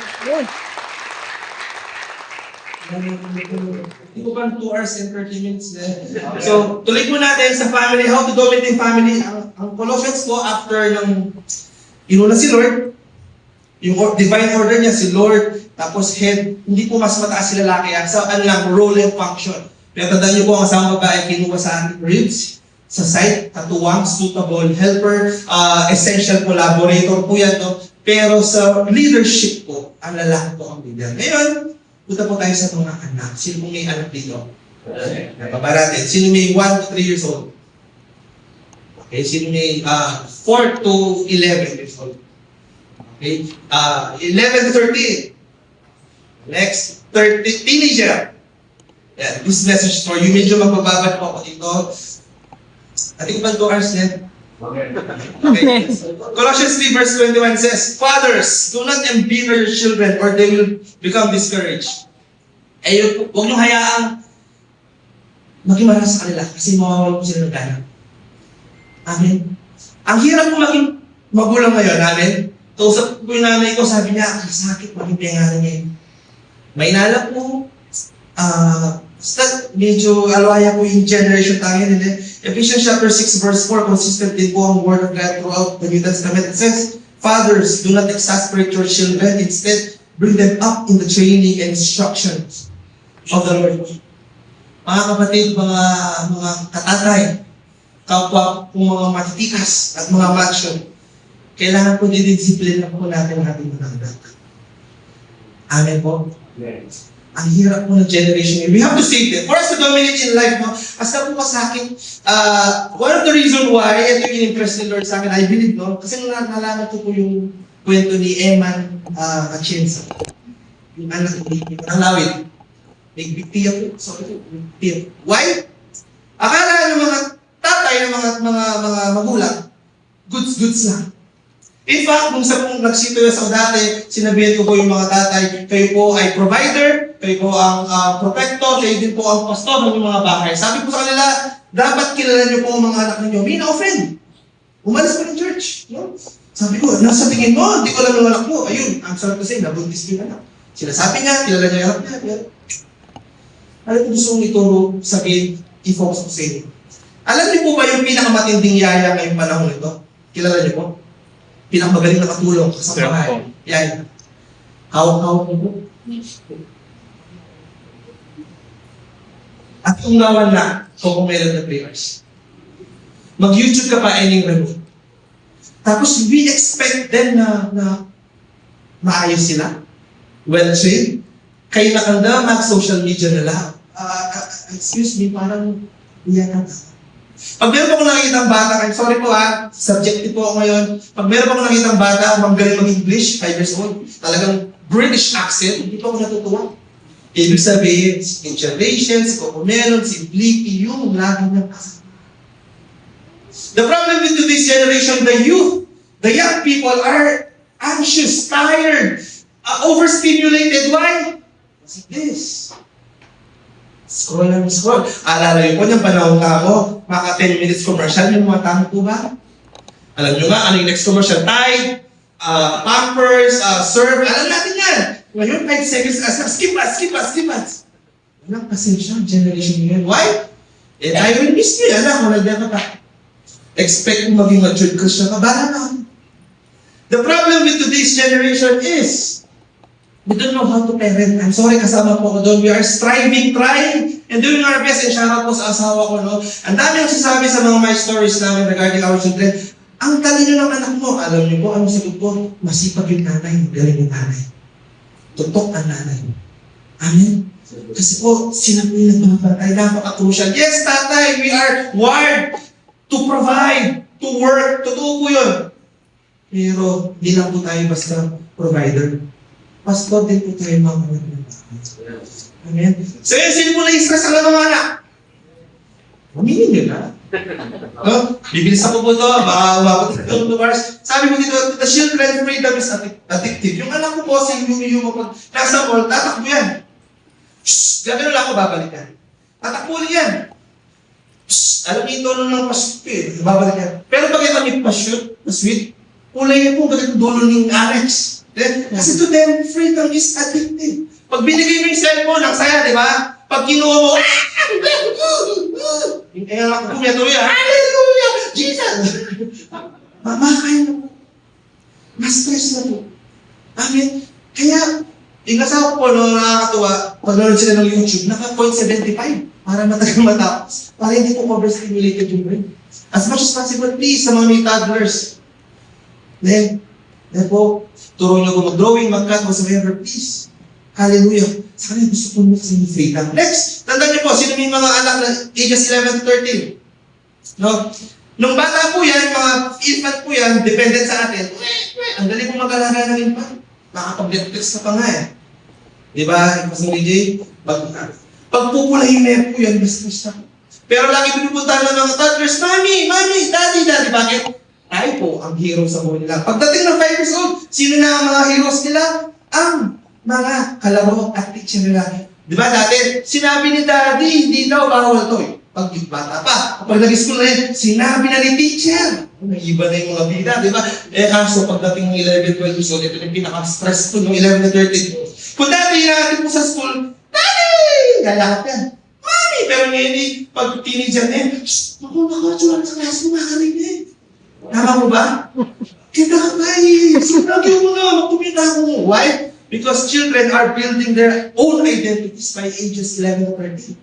Hindi ko ba 2 hours and 30 minutes there? So, tuloy po natin sa family, how to dominate family. Ang Colossians po, after ng inuna si Lord, yung divine order niya, si Lord, tapos head, hindi po mas mataas si lalaki. So, ano lang, role and function. Pero tandaan niyo po, ang asang babae, kinuha sa ribs, sa site, katuwang, suitable, helper, essential collaborator po yan, no? Pero sa leadership po, ang lalaki po ang leader. Ngayon, punta po tayo sa mga anak. Sino pong may anak dito? Baba natin. Sino may 1 to 3 years old? Okay, sino may 4 to 11 years old? Okay, 11 to 13. Next, 30, teenager. Yeah, this message for you. Medyo magbababad po ako dito. I think about 2 hours then. Okay. Colossians 3 verse 21 says, Fathers, do not embitter your children or they will become discouraged. Huwag niyong hayaang maging maras sa kanila kasi mawawala po sila ng gana. Amen. Ang hirap po maging magulang ngayon, amen. Kausap ko yung nanay ko, sabi niya, sakit maging pengalan niya. May inala po, medyo alwaya po yung generation tayo. Ephesians chapter 6 verse 4, consistent din po ang word of God throughout the New Testament. It says, Fathers, do not exasperate your children. Instead, bring them up in the training and instruction of the Lord. Mga kapatid, mga katatay, kapwa po mga matitikas at mga macho, kailangan po didisiplina po natin ang ating mga anak. Amen po? Yes. Ang hirap po ng generation. We have to save them. For us to dominate in life, no? Hasta po sa akin, one of the reason why, ito yung in-impress ni Lord sa akin, I believe, no? Kasi nung nalaman ko po yung kwento ni Eman Atienza. Yung anak ni Lawit. Nagbigtiya po. Sorry po. Nagbigtiya. Why? Akala ng mga tatay, ng mga magulang, goods lang. In fact, nung sa kong nagsito sa dati, sinabihan ko po yung mga tatay, kayo po ay provider, kayo po ang protector, kayo din po ang pastor ng mga bahay. Sabi ko sa kanila, dapat kilala niyo po ang mga anak ninyo. May na-offend. Umalis po ng church. No? Sabi ko, nasa tingin mo, hindi ko lang yung anak mo. Ayun, ang sarap kasi, nabuntis ko yung anak. Sinasabi niya, kilala niya yung anak niya. Pero, ano ko gusto kong ituro, sabihin, i-focus ko sa inyo. Alam niyo po ba yung pinakamatinding yaya ngayong panahon ito? Kilala niyo po? Pinakamagaling na katulong sa bahay. Yan. Hawak-hawak mo po. At kung nawan na, kung meron na prayers. Mag-YouTube ka pa, any remote. Tapos we expect them na maayos sila. Well-trained. Kayo nakanda, mag-social media na lahat. Excuse me, parang iyan na. Pag meron akong nakikita ang bata, I'm sorry po subjective po ako ngayon. Pag meron akong nakikita ang bata, magaling mag-English, 5 years old, talagang British accent, hindi pa ako natutuwa. Ibig sabihin, si Teacher Rachel, si Coco Melon, si Blippi, yung lagi niyang kasama. The problem with today's generation, the youth, the young people are anxious, tired, overstimulated. Why? What's this? Scroll lang, scroll. Alala niyo po niyang panahon ka ako, maka 10 minutes commercial, yung mga tama po ba? Alam niyo nga, ano yung next commercial? Tide, Pampers, Serve, alam natin yan. Ngayon, 5 seconds, skip us. Walang pasensya, generation yun. Why? I will miss you, alam, wala ka pa. Expect mo maging matured Christian ka, bala na. The problem with today's generation is, we don't know how to parent. I'm sorry, kasama po ko doon. We are striving, trying, and doing our best. And shout out po sa asawa ko, no? Ang dami ang sasabi sa mga my stories namin regarding our children. Ang talino ng anak mo, alam niyo po, ano sagot ko? Masipag yung nanay, galing yung nanay. Tutok ang nanay. Amen? Kasi po, sila po yung nagpapatay. Napaka-crucial. Yes, tatay, we are wired to provide, to work. Totoo po yun. Pero, di lang po tayo basta provider. Pastor din po tayo mga anak. Amen? So yun, sino po na-stress ang mga anak? Maminin nyo na. Bibilis ako po ito, baka umabot sa 2 hours. Sabi ko dito, the children freedom is addictive. Yung anak ko po, yung pag nasa mall, tatakbo yan. Shhh! Gagano lang ako, babalik yan. Tatakbo ulit yan. Shhh! Alam niyo ito ng pasyon, babalik yan. Pero pag ito may pasyon, na sweet, kulay yan po, bakit dulo ng Alex. Kasi to them, freedom is addictive. Pag binigay mo yung cellphone, ang saya, di ba? Pag kinuha mo, yung anak ko tuloy, hallelujah! Jesus! Mamakain na po. Ma-stress na po. Amen? Kaya, yung asawa ko po, no, nakakatuwa, pag nanonood sila ng YouTube, naka 0.75 para matagal matapos. Para hindi po overstimulated yung brain. As much as possible, please, sa mga may toddlers. Then po, turo nyo ko mag-drawing, mag-cut, whatsoever, please. Hallelujah. Sa kanila gusto ko mo kasi freedom. Next, tandaan niyo po, sino may mga anak na ages 11 to 13? No? Nung bata po yan, mga infant po yan, dependent sa atin, ang galing mo mag-alaga ng infant. Makapag-Netflix ka pa nga eh. Di ba? Pastor DJ, pagpupulahin na po yan, basta. Pero lagi pinupuntahan na ng toddlers, Mami, Daddy, bakit? Tayo po ang hero sa buhay nila. Pagdating ng 5 years old, sino na ang mga heroes nila? Ang mga kalaro at teacher nila. Di ba dati, sinabi ni Daddy, hindi daw bawal to eh. Pag bata pa, kapag nag-school na yun, sinabi na ni teacher. Nag-iba na yung mga bida, di ba? Kaso pagdating ng 11, 12 years old, ito yung pinaka-stressful ng 11 to 13. Kung dati natin po sa school, Daddy! Lalakap yan. Mami! Pero ngayon eh, pag teenager na yun, shh! Ako, nakatsulan sa class mo, makarinig. Tama mo ba? Kita ka tayo. Lagi mo na, magpumita ako. Why? Because children are building their own identities by ages 11 to 13.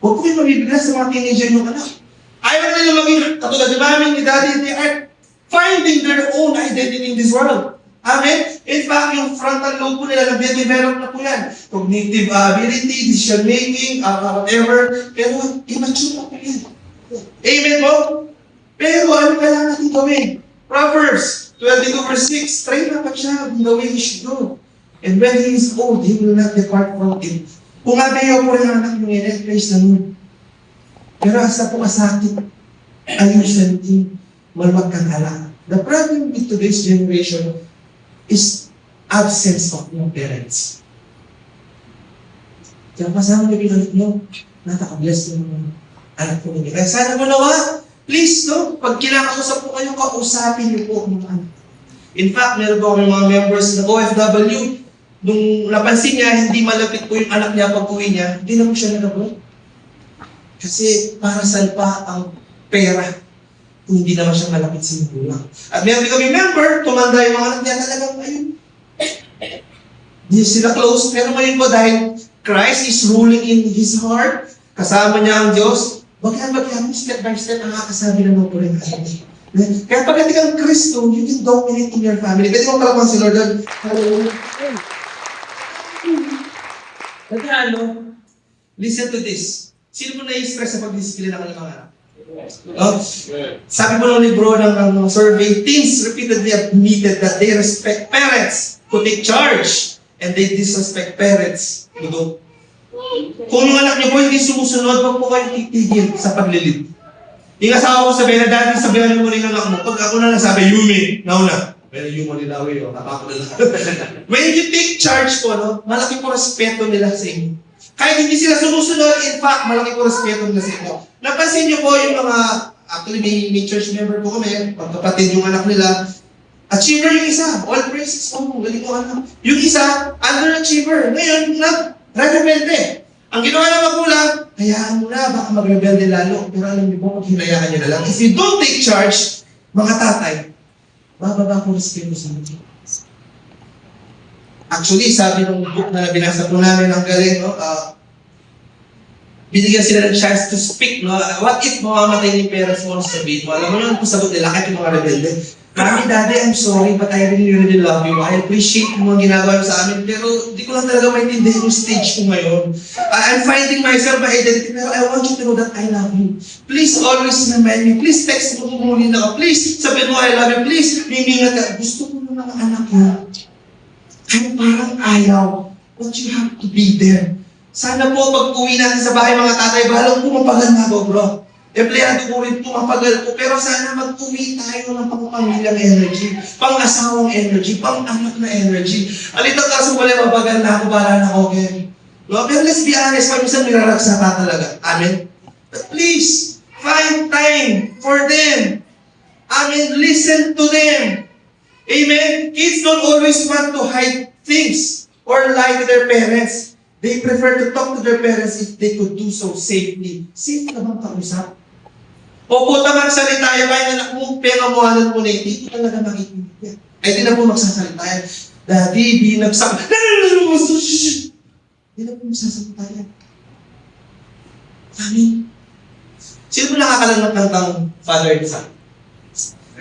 Huwag ko kayo mabibigla sa mga teenager yung anak. Ayaw na nila maging katulad ni Mami, ni Daddy, they are finding their own identity in this world. Amen? In fact, yung frontal lobe po nila, nag-develop na po yan. Cognitive ability, decision making, whatever. Pero immature na po yan. Amen po? Pero ano kailangan natin gawin? Proverbs 22 verse 6, train up a child in the way he should go. And when he is old, he will not depart from it. Kung abayo po rin ang anak nyo ngayon, praise the Lord. Pero asa po kasakit, ayusin din, malwag kang ala. The problem with today's generation is absence of new parents. Kaya kasama nyo pinanit nyo, nakaka-bless yung anak po ninyo. Kaya sana po nawa, please, no? Pag kinakausap po kayo, kausapin niyo po ang mga anak. In fact, meron po kami mga members na OFW. Nung napansin niya, hindi malapit po yung anak niya pag uwi niya, hindi na po siya nag-abroad. Kasi para saan pa ang pera kung hindi naman siya malapit sa magulang. At meron din kami member, tumanda yung mga anak niya, talagang ayun. Hindi sila close, pero ngayon po dahil Christ is ruling in his heart, kasama niya ang Diyos, bagyan step by step, nakakasabi na po rin natin. Kaya pag hindi kang Kristo, you can dominate in your family. Pwede mo palapang si Lord. Hallelujah. Kaya listen to this. Sino mo na-stress sa pag-disiplina ng mga anak? Sabi po ng libro ng survey, teens repeatedly admitted that they respect parents who take charge and they disrespect parents who don't. Kung yung anak niyo po hindi sumusunod, wag po kayo titigil sa paglilid. Yung asawa ko sabihin na, dati sabihan mo rin ng anak mo, pag ako na nasabi, Yumi, nauna. Pero yung mo nilawi, tapako na lang. When you take charge po, malaki po respeto nila sa inyo. Kahit hindi sila sumusunod, in fact, malaki po respeto nila sa inyo. Napansin niyo po yung mga, actually may church member po kami, pagkapatid yung anak nila, achiever yung isa, all praises po, galing mo anak. Yung isa, underachiever. Ngayon, nag-rebelde. Ang ginawa ng magulang, hayaan mo na, baka mag-rebelde lalo. Pero alam niyo po, hinayaan niyo na lang. If you don't take charge, mga tatay, bababa po respeto sa inyo. Actually, sabi ng book na binasa po namin ng galing, binigyan sila ng chance to speak, what if mamamatay yung parents mo sa sabihin mo? Alam mo naman kung sagot nila, kahit yung mga rebelde. Mami, Daddy, I'm sorry, but I really love you. I appreciate yung mga ginagawa mo sa amin, pero di ko lang talaga maintindihan yung stage ko ngayon. I'm finding myself, my identity, pero I want you to know that I love you. Please always remind me. Please text mo kung muli na ka. Please, sabihin mo, I love you. Please, mimingat ka. Gusto ko ng mga anak mo. Kahit parang ayaw, but you have to be there. Sana po pag uwi natin sa bahay mga tatay, balang pumapagal na ako, bro. Empleyado ko rin pumapagal ko, pero sana mag-uwi tayo ng pangpamilyang energy, pang-asawang energy, pang-anak na energy. Alitang kaso wala mapagal na ako, para na ako, okay? No? Pero let's be honest, paminsan miraragsa ka talaga. Amen? But please, find time for them. Amen? Listen to them. Amen? Kids don't always want to hide things or lie to their parents. They prefer to talk to their parents if they could do so safely. Safe na bang kausap? Opo, tamang salita yan, kaya anak mo, pengamuhanan mo na hindi ko talaga makikita. Ay, di na po magsasalita yan. Daddy, binagsak. Di na po magsasalita yan. Amin. Sino po nakakalangat ng tang father and son?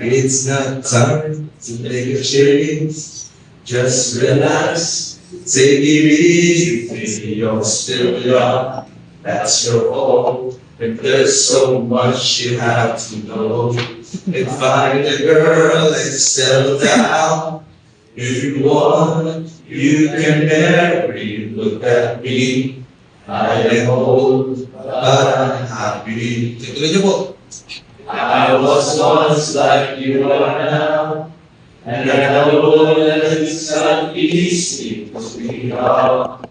It's not time to make a change. Just relax. Take it easy. You're still young. That's your fault. And there's so much you have to know. And find a girl and settle down. If you want, you can marry. Look at me. I am old, but I'm happy. Tuloy niyo po. I was once like you are now, and I know that it's not easy to be out.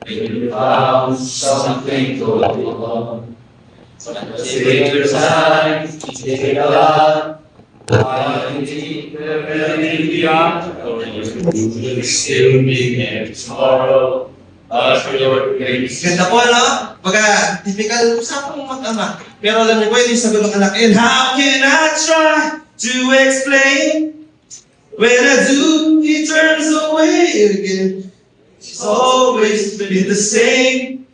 You found something going on. Take your time, take a lot. I think the very beyond, or you will still be here tomorrow. Ganda po, no? Baga, typical usapang mag-ama. Pero alam niyo po, yung sabi ng anak, and how can I try to explain? When I do, he turns away again. It's always been the same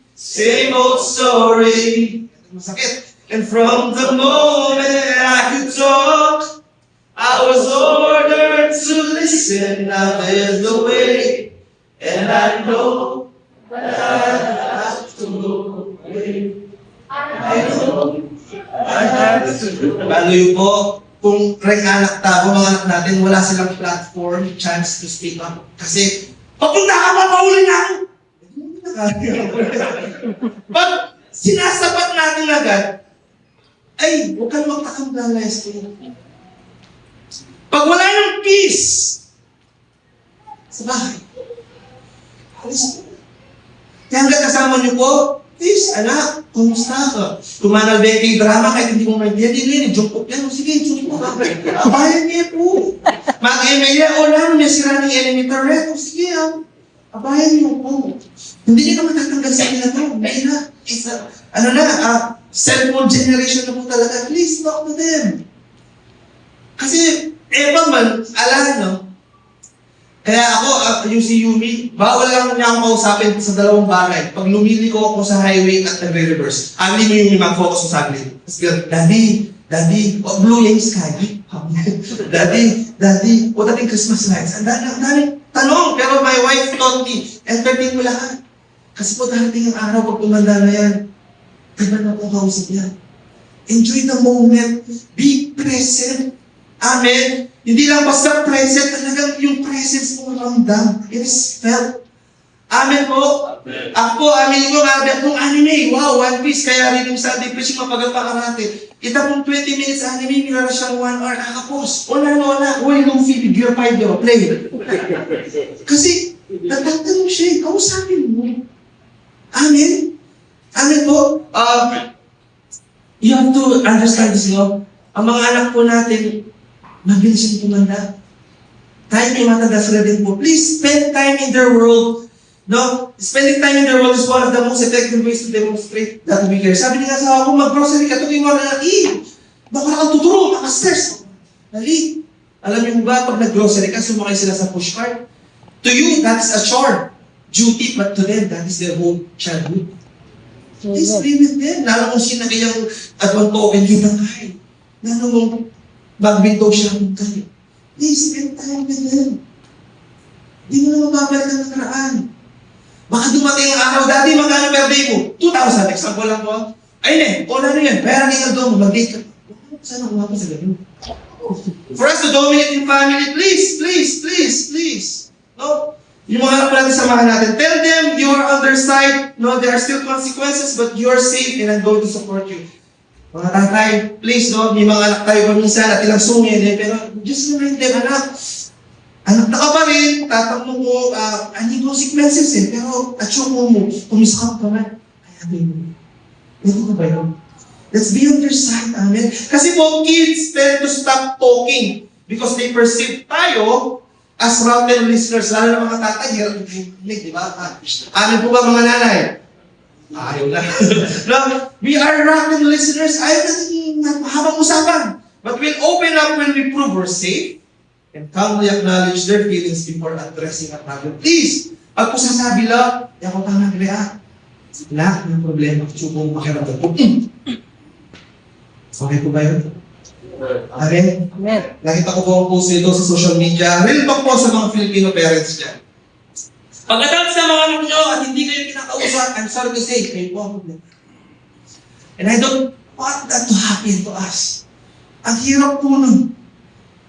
old story. Masakit. And from the moment I could talk, I was ordered to listen. Now there's no way, and I know I have to go away. I know I have to go away. Paano yun po? Kung anak tao, mga anak natin, wala silang platform, chance to speak up. Kasi, papunta ka pa, pauli na ako! Pag sinasapat natin agad, ay, huwag kang magtakam-dalayas ko. Pag wala ng peace sa bahay, alis mo. Kaya hanggang kasama niyo po, Please, anak, kumusta ka? Kumanal ba yung drama kahit hindi mo maintindihan? Hindi yun, jungkok yan. Sige, jungkok ka. Abayan niya po. Mag-email yan, o lang, may sira ng enemy turret. O sige, abayan niyo po. Hindi niyo naman tatanggal sa kanila to. Hindi na. Cellphone generation na po talaga. Please, talk to them. Kasi, pa man, no? Kaya ako, yung si Yumi, bawal lang niya akong kausapin sa dalawang bagay. Pag lumiliko ako sa highway at nagre-reverse, hindi mo Yumi mag-focus sa saglit. Tapos Daddy, blue yung sky. Daddy, what are the Christmas lights? Ang daming tanong, pero my wife taught me, entertain mo lahat. Kasi po darating ang araw pag tumanda na yan, diba na kung kausap yan? Enjoy the moment, be present. Amen. Hindi lang basta present, talagang yung presence mo ramdam. It is felt. Amen po. Amen. Ako, amin ko, mabiyak mong anime. Wow, One Piece. Kaya rin yung Sunday preaching mapagal pa karate. Ita pong 20 minutes anime, minara siyang 1 hour. Kakapos. Wala. Uy, Luffy, figure 5 yun. Play. Kasi, natatanong siya. Kausapin mo. Amen. Amen po. You have to understand this, no? Ang mga anak po natin, mabilis yung tumanda. Tayo may matanda sila din po. Please spend time in their world. No? Spending time in their world is one of the most effective ways to demonstrate that we care. Sabi niya sa ako, mag-grocery ka, tuwing mo na, baka nakatuturo, nakastress. Dali. Alam niyo ba, pag nag-grocery ka, sumakay sila sa push cart. To you, that's a chore. Duty, but to them, that is their whole childhood. Please be with them. Lalo kung sinakayang advang token yun ng kahit. Lalo kung mag-window siya ng kayo. Please spend time with them. Hindi mo na mababalik ang nakaraan. Baka dumating ang araw, Daddy, magkano per day mo? 2,000. Example lang po. Ayun wala na yan. Bayaran yung doon, mag-date ka. Sana kumapa sa ganun. For us to dominate in family, please. No? Yung mga anak natin, samahan natin. Tell them you are on their side. No, there are still consequences, but you are safe and I'm going to support you. Mga tatay, please, no, may mga anak tayo paminsan at ilang sungin, pero just remind them, anak na ka pa rin, tatanong mo, hindi consequences pero achieve mo, kumisakap ka man, kaya din mo. Ito ka ba yun? Let's be on their side, amen? Kasi po, kids tend to stop talking because they perceive tayo as rotten listeners, lalo na mga tatay, hirap yung di ba? Amin po ba mga nanay? Ayaw na. No, we are rotten listeners. Ayaw na mahabang usapan. But we'll open up when we prove we're safe and calmly acknowledge their feelings before addressing a problem. Please, pag po sasabi lang, ako pa nag-react. Lahat ng problema, tsupong pakiramdam po. Okay po ba yun? Amen? Amen. Nakita ko po ang post nito sa social media. Real talk po sa mga Filipino parents dyan. Pagkatapos sa mga anak nyo at hindi kayo kinakausap, I'm sorry to say, kayo po ang problema. And I don't want that to happen to us. Ang hirap po nun.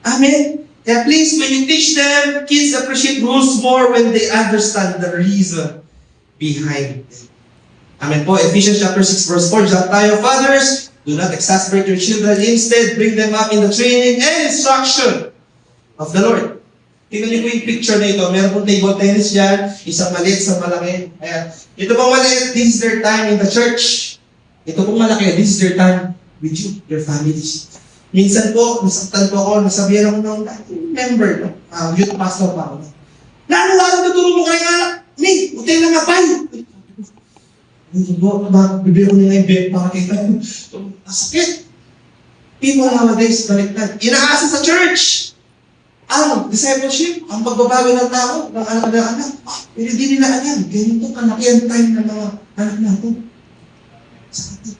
Amen? Kaya please, when you teach them, kids appreciate rules more when they understand the reason behind them. Amen po. Ephesians chapter 6 verse 4. Diyan tayo, fathers, do not exasperate your children. Instead, bring them up in the training and instruction of the Lord. Tingnan niyo po yung picture na ito. Meron pong table tennis dyan. Isang maliit, isang malaki. Ayan. Ito pong maliit, this is their time in the church. Ito pong malaki, this is their time with you, your families. Minsan po, nasaktan po ako, nasabihan ako ng member, youth pastor pa ako. Lalo natuturo mo kayo anak, May, utay na nga pa. Bibigyan ko nila yung bed para kita. Sakit. People nowadays, baliktad. Inaasa sa church. Ang discipleship, ang pagbabago ng tao, ng anak. Pero hindi nila alam. Ganito kalaki ang time ng mga anak natin. Sakit.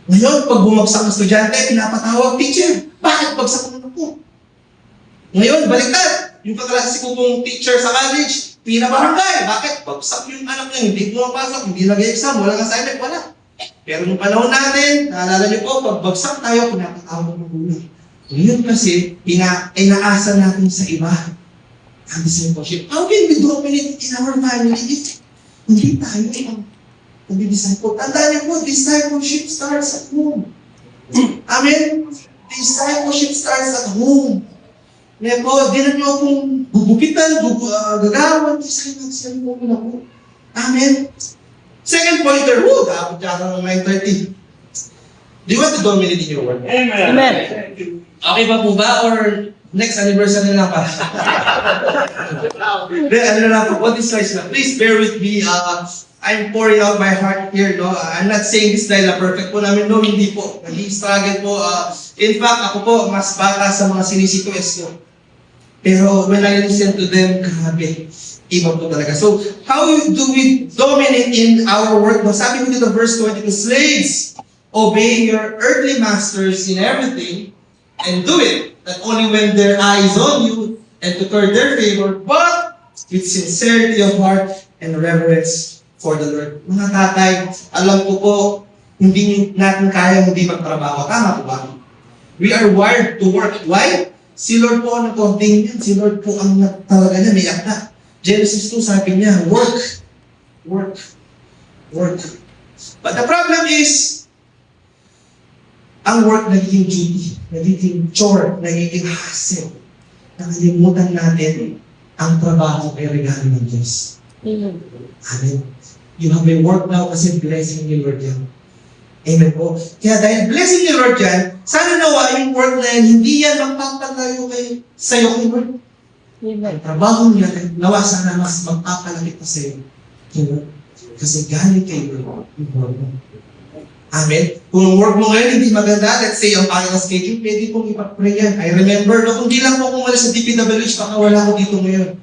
Ngayon, pag bumagsak ang estudyante, pinapatawag, teacher, bakit bagsak ang anak ko? Ngayon, baliktad. Yung kaklase ko pong teacher sa college, pinabarangay. Bakit? Bagsak yung anak niya, hindi pumapasok, hindi nag-exam, walang assignment, wala. Pero nung panahon natin, naalala niyo po, pag bagsak tayo, pinapatawag ng magulang. Ngayon kasi, inaasa natin sa iba ang discipleship. How can we dominate in our family if hindi tayo ang nag-disciple? Tandaan niyo po, discipleship starts at home. Amen? Discipleship starts at home. Ngayon po, di na niyo akong gugupitan, gagawan, discipleship mo na po. Amen? Second pointer, dapat yata ng 9:30. Do you want to dominate in your work? Amen. Okay pa po ba? Or next anniversary na lang pa? Ano na lang po, what is nice na? Please bear with me. I'm pouring out my heart here, no? I'm not saying this dahil na perfect po namin. No, hindi po. Nag-struggle po. In fact, ako po, mas bata sa mga sinisitues ko. Pero when I listen to them, grabe. Iba po talaga. So, how do we dominate in our work? No? Sabi ko dito, verse 22, slaves, obey your earthly masters in everything, and do it, not only when their eye is on you, and to curb their favor, but with sincerity of heart and reverence for the Lord. Mga tatay, alam ko po, hindi natin kaya hindi magtrabaho. Tama po ba? We are wired to work. Why? Si Lord po ang nag-ording yan. Si Lord po ang talaga niya, may akta. Genesis 2, sabi niya, work. Work. Work. But the problem is, ang work nagiging duty, nagiging chore, nagiging hassle. Nakalimutan natin ang trabaho ay regalo ng Diyos. Amen. Amen. You have a work now kasi blessing ni Lord yan. Amen po. Kaya dahil blessing ni Lord yan, sana nawa yung work na yan, hindi yan magpapalayo sa'yo kay Lord. Amen. Ang trabaho niya, nawa sana mas magpapalapit pa sa'yo. Kasi galing kay Lord yung work mo. Amen. Kung ang work mo ngayon hindi maganda, let's say ang pangit na schedule, pwede kong ipag-pray yan. I remember, no, kung di lang po kung wala sa DPWH, baka wala ko dito ngayon.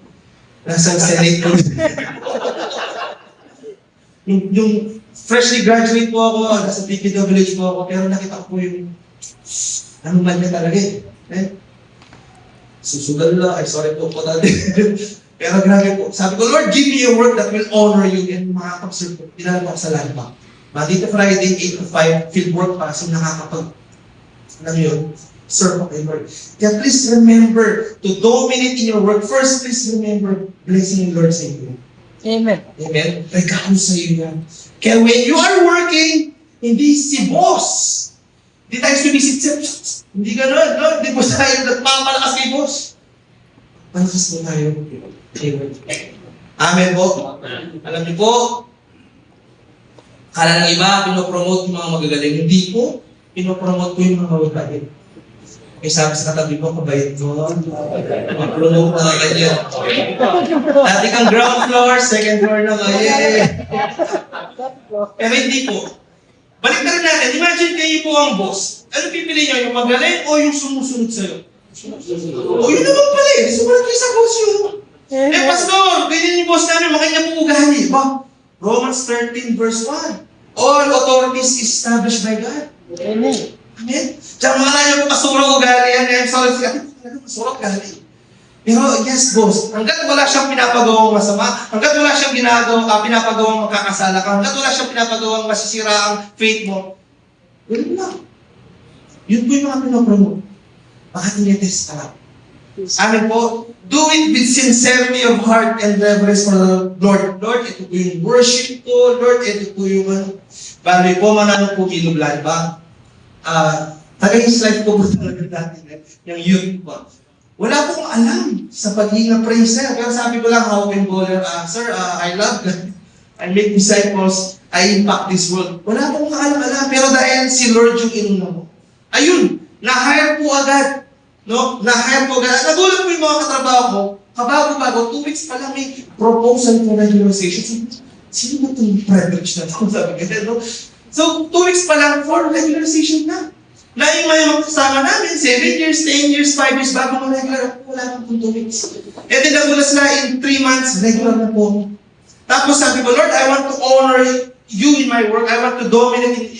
Nasa Senate ko. yung freshly graduate po ako, nasa DPWH po ako, pero nakita ko po yung ano man niya talaga eh. Susugal na, sorry po dati. Pero grabe po. Sabi ko, Lord, give me a work that will honor you and makakapag-serve ko. Dinala ko sa land bank. Monday to Friday, 8 to 5, field work pa, so alam yun, serve ako kay Lord. Kaya please remember to dominate in your work. First, please remember blessing the Lord sa inyo. Amen. Amen? Regalo sa iyo yan. Kaya when you are working, hindi si boss. Hindi tayo sumisit. Hindi gano'n, no? Hindi po tayo nagpapalakas kay boss. Palakas po tayo. Amen. Amen po. Alam niyo po, kala ng iba, pinopromote yung mga magagaling. Hindi po, pinopromote ko yung mga mababait. May sabi sa katabi mo, kabait ko. Mag-promote na ganyan. Dati kang ground floor, second floor na kayo. Pero hindi po. Balik na rin natin. Imagine kayo po ang boss. Ano pipili nyo? Yung magaling o yung sumusunod sa'yo? O yun naman pala eh. Sumunod kayo sa boss yun. Pastor, ganyan yung boss namin. Makanya po ugali. Ba? Romans 13 verse 1. All authorities established by God. Amen. Amen? Diyan mga niyo po kasurang ugali yan. I'm sorry siya. Kasurang ugali. Pero yes, boss, hanggat wala siyang pinapagawang masama, hanggat wala siyang pinapagawang makakasala ka, hanggat wala siyang pinapagawang masisira ang faith mo, wala lang. Yun po yung mga pinopromote. Baka tinitest ka lang. Amen po. Do it with sincerity of heart and reverence for the Lord. Lord, ito po yung worship ko. Lord, ito po yung bali po, mananong po kiloblan ba? Taga-slide po talaga natin yung youth po. Wala po akong alam sa pagiging praise na. Pero sabi ko lang, open baller, sir, I love God. I make disciples. I impact this world. Wala po akong alam. Pero dahil si Lord yung inuna mo. Ayun, na-hire po agad. No? Na-hire po agad. Nagulat po yung mga katrabaho ko. Kabago-bago, 2 weeks pa lang may proposal for regularization. Sino ba itong privilege na ito? Sabi ko, no? So, 2 weeks pa lang for regularization na. Na yung mga kasama namin, 7 years, 10 years, 5 years, bago mag-regular, wala nang 2 weeks. And then nagulat sila in 3 months, regular na po. Tapos sabi ko, Lord, I want to honor you in my work. I want to dominate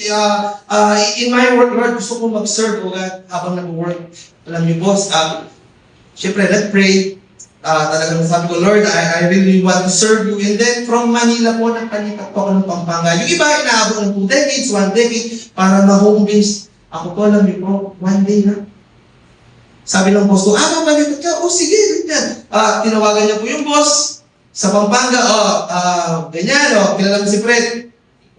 in my work, Lord. Gusto ko mag-serve, O God, habang nag-work. Alam niyo, boss, syempre, let's pray. Talagang sabi ko, Lord, I really want to serve you. And then, from Manila po, nagpalipat po ako ng Pampanga. Yung iba, inaabot ng 2 decades, 1 decade, para ma-home base. Ako po, alam niyo po, 1 day na. Sabi ng boss ko, mapalipat ka? O, sige, ganyan. Tinawagan niya po yung boss sa Pampanga. Ganyan, kilala mo si Fred.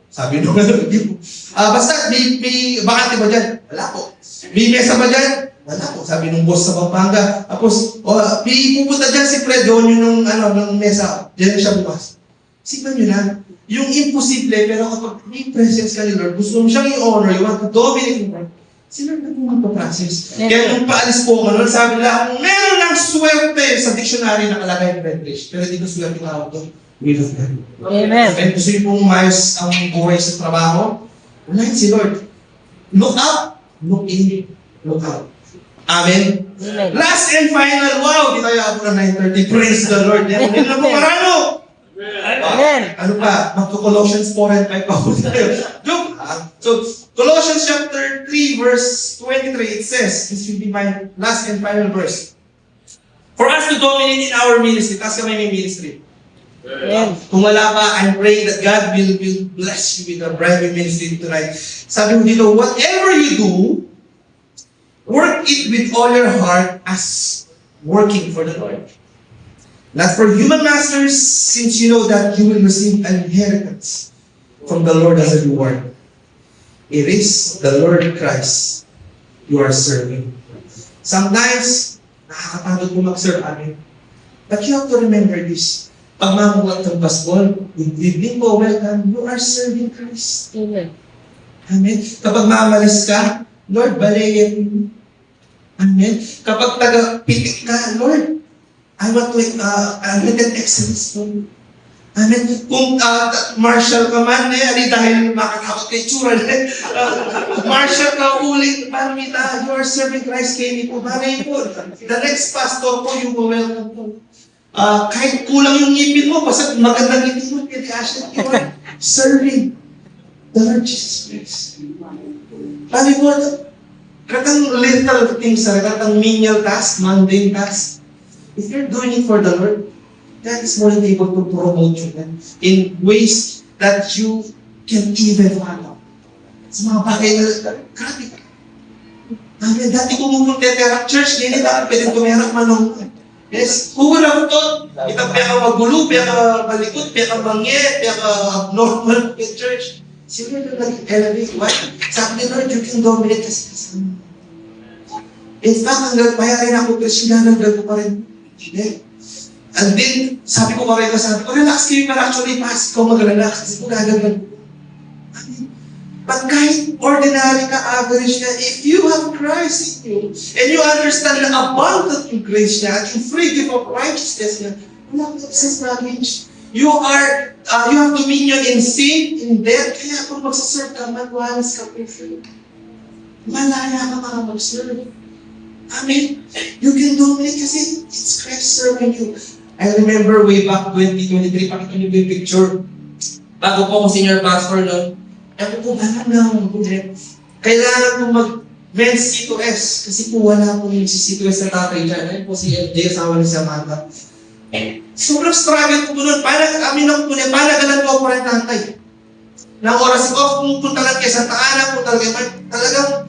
Sabi nung basta, may bakante ba dyan? Wala po. May mesa ba dyan? Wala po. Sabi nung boss sa Pampanga. Tapos, may pupunta dyan si Fred, doon yung nung mesa. Diyan siya bukas. Sigman nyo na, yung imposible, pero kapag may presence ka ni Lord, gusto mo siyang i-honor, you want to dominate mo, si Lord na po magpa-process. Kaya nung paalis po ko, sabi nila, meron ng swerte sa dictionary nakalagay ng Redbridge, pero di ko swerte tawag doon. Will of God. Amen. Kaya gusto nyo pong umayos ang buhay sa trabaho, unahin si Lord. Look up, look in, look out. Amen. Amen. Last and final, wow, di tayo ako na 9:30. Praise the Lord. Yan na po marano. Amen. Ano pa? Magko-Colossians 4 and 5 pa po tayo. Joke. So, Colossians chapter 3 verse 23, it says, this will be my last and final verse. For us to dominate in our ministry, taas kami may ministry. Amen. Kung wala pa, I'm praying that God will bless you with a brand new ministry tonight. Sabi mo dito, whatever you do, work it with all your heart as working for the Lord. Not for human masters, since you know that you will receive an inheritance from the Lord as a reward. It is the Lord Christ you are serving. Sometimes, nakakapagod po mag-serve amin. But you have to remember this. Pag mamulat ng basbol, good evening po, welcome, you are serving Christ. Amen. Amen. Kapag mamalis ka, Lord, balayan mo. Amen. Kapag taga-pitik ka, Lord, I want to unlimited excellence for you. Amen. Kung martial ka man, dahil makatakot kay tsura, martial ka ulit, Marmita, you are serving Christ kay ni po. Manay po, the next pastor po, you will welcome po. Kahit kulang yung ngipin mo, basta magandang ngipin mo, kaya Ashley, you are serving the Lord Jesus Christ. Paano po, katang little things, katang menial task, mundane task, if you're doing it for the Lord, God is more than able to promote you in ways that you can even follow. Sa mga bagay na, grabe ka. Amen. Dati ko mong teterak church, hindi na pwedeng tumerak manong. Yes, who would have thought? Itang piya ka magulo, piya ka malikot, piya ka mangye, piya ka abnormal in church. Si Lord na nag-elevate. Why? Sabi ni Lord, you can dominate kasi kasama. In fact, hanggang mayarin ako, Krishna, hanggang ko pa rin. And then, sabi ko pa rin, relax kayo, pero actually, pas ko mag-relax kasi kung gagawin. But kahit ordinary ka, average ka, if you have Christ in you, and you understand the abundant yung grace niya, at yung free gift of righteousness niya, wala kang excess baggage. You have dominion in sin, in death, kaya kung magsaserve ka, magwalas ka po free. Malaya ka para mag-serve. Amen. You can dominate kasi it's Christ serving you. I remember way back 2023, pakita niyo ba yung picture? Bago po ako senior pastor noon, ako po alam na ako, kailangan po mag-men's C2S kasi po wala po yung C2S na tatay dyan. Ayun po si LJ, asawa ni Samantha. Sobrang struggle ko po noon. Amin ako po niya, panagalan po ako rin tatay. Nang oras ko, pumunta lang kay Santa Ana po talagang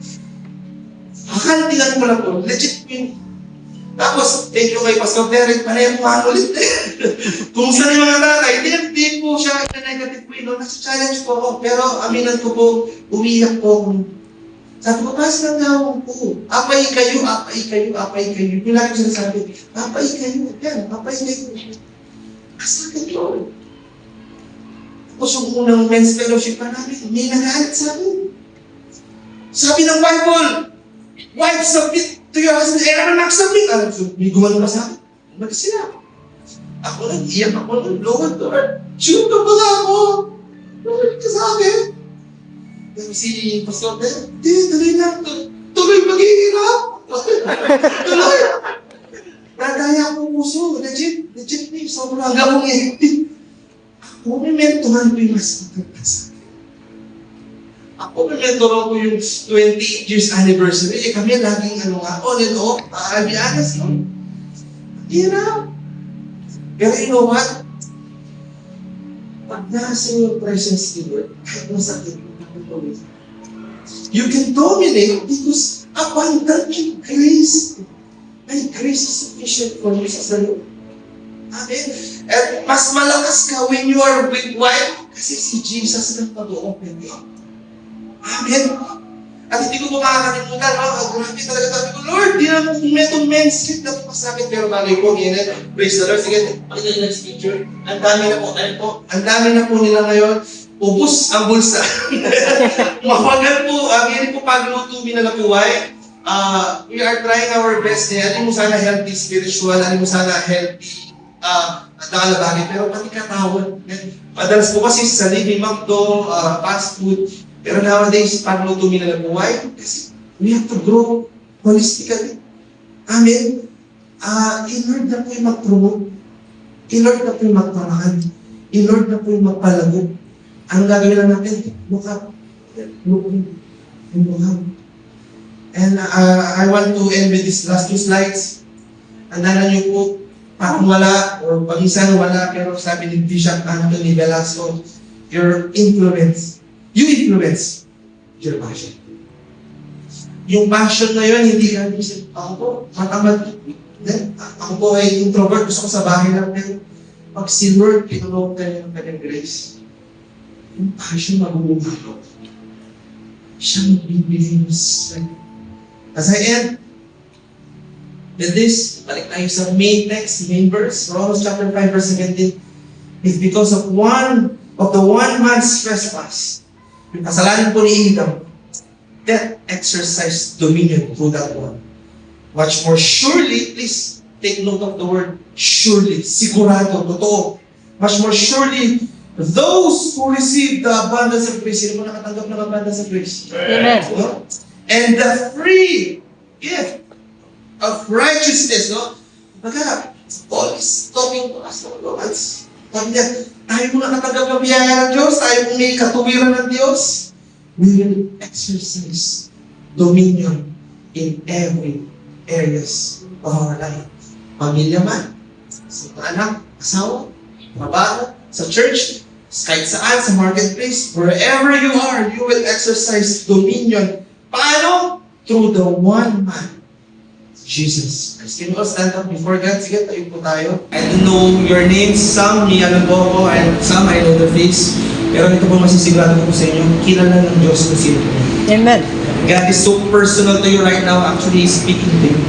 hakantingan ko lang po. Legit po yun. Tapos, thank you kay Pastor Derek, panayang mga ulit. Kung saan yung mga tatay, hindi po siya negative po yun. Nasa-challenge po ako, pero aminan ko po, umiyak po ako. Sabi ko, pas lang na ako po. Apay kayo, apay kayo, apay kayo. Yung lagi siya sabi, apay kayo, yan, apay kayo. Kasagad Lord. Tapos yung unang men's fellowship pa namin, may nagalit sa amin. Sabi ng Bible, wife, submit to your husband. Ano nagsubmit? May gumano pa sa akin. Ba't sila? Ako lang, iyak ako lang. Lord, shoot ka pala ako. Lord, ka sa akin. Si Pastor Ben, tuloy lang. Tuloy maghihirap. Tuloy. Nadaya akong puso. Legit me. Sobrang agawang ihipin. Ako may mentoran ko yung mas maganda sa akin. Ako may mentoran ko yung 28 years anniversary. Kami laging on and off. I'll be honest, no? Hirap. Pero you know what? Pag nasa yung presence ni Lord, kahit masakit, you can dominate because abundant yung grace. My grace is sufficient for you sa Lord. Amen. At mas malakas ka when you are with wife kasi si Jesus na pag-open you. Amen. At hindi ko po makakalimutan, grabe talaga sabi ko, Lord, Lord, di na itong mindset na po sa akin, pero bagay po, ganyan, praise the Lord. Sige, pakita next picture. Ang dami na po, ang dami na po nila ngayon. Ubus ang bulsa. Mapagal po, ganyan po pagluto na napuway. We are trying our best na alin mo sana healthy spiritual, alin mo sana healthy nakalabagi, pero pati katawan. Madalas po kasi sa living McDo, fast food, pero nowadays, pagluto na napuway, kasi we have to grow holistically. Amen. In-Lord na po yung mag-promote. In-Lord na po yung magparaan. In-Lord na po yung magpalago. Anong gagawin lang natin? Look up. Look up. And I want to end with these last 2 slides. Andalan niyo po, pag wala, or pag-isang wala, pero sabi ni Bishop Anthony Velasco, your influence, you influence your passion. Yung passion na yun, hindi ka isip, ako po, matamad. Ako po ay introvert, gusto ko sa bahay lang. Pero pag si Lord, pinulong tayo ng kanyang grace, yung passion mabubuhay ko. Siya magbibigay ng strength. As I end with this, balik tayo sa main text, main verse, Romans chapter 5, verse 17. It's because of the one man's trespass, yung kasalanan po ni Adam, that exercised dominion through that one. Much more surely, please take note of the word surely, sigurado, totoo. Much more surely, those who receive the abundance of grace, sino mo nakatanggap ng abundance of grace? Amen. No? And the free gift of righteousness, no? Baga, Paul is talking to us, no? Sabi niya, tayo mo nakatanggap ng biyaya ng Diyos, tayo mo may katuwiran ng Diyos, we will exercise dominion in every areas of our life. Pamilya man, sa mga anak, asawa, trabaho, sa church, kahit saan, sa marketplace, wherever you are, you will exercise dominion. Paano? Through the one man, Jesus Christ. Can you all stand up before God? Sige, tayo po tayo. I don't know your names. Some, may alam po ako, and some, I know the face. Pero ito po masisigurado ko sa inyo, kilala ng Diyos kung sino po. Amen. God is so personal to you right now, actually speaking to you.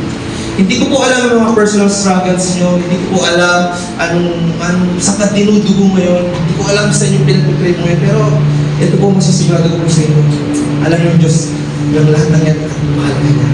Hindi ko po alam ang mga personal struggles nyo, hindi ko po alam anong sakat dinudugo mo yun, hindi ko alam sa inyo pinag-pray mo yun, pero ito po masisigurado ko sa inyo. Alam niyo Diyos, yung lahat ng yan, mahal ka niya.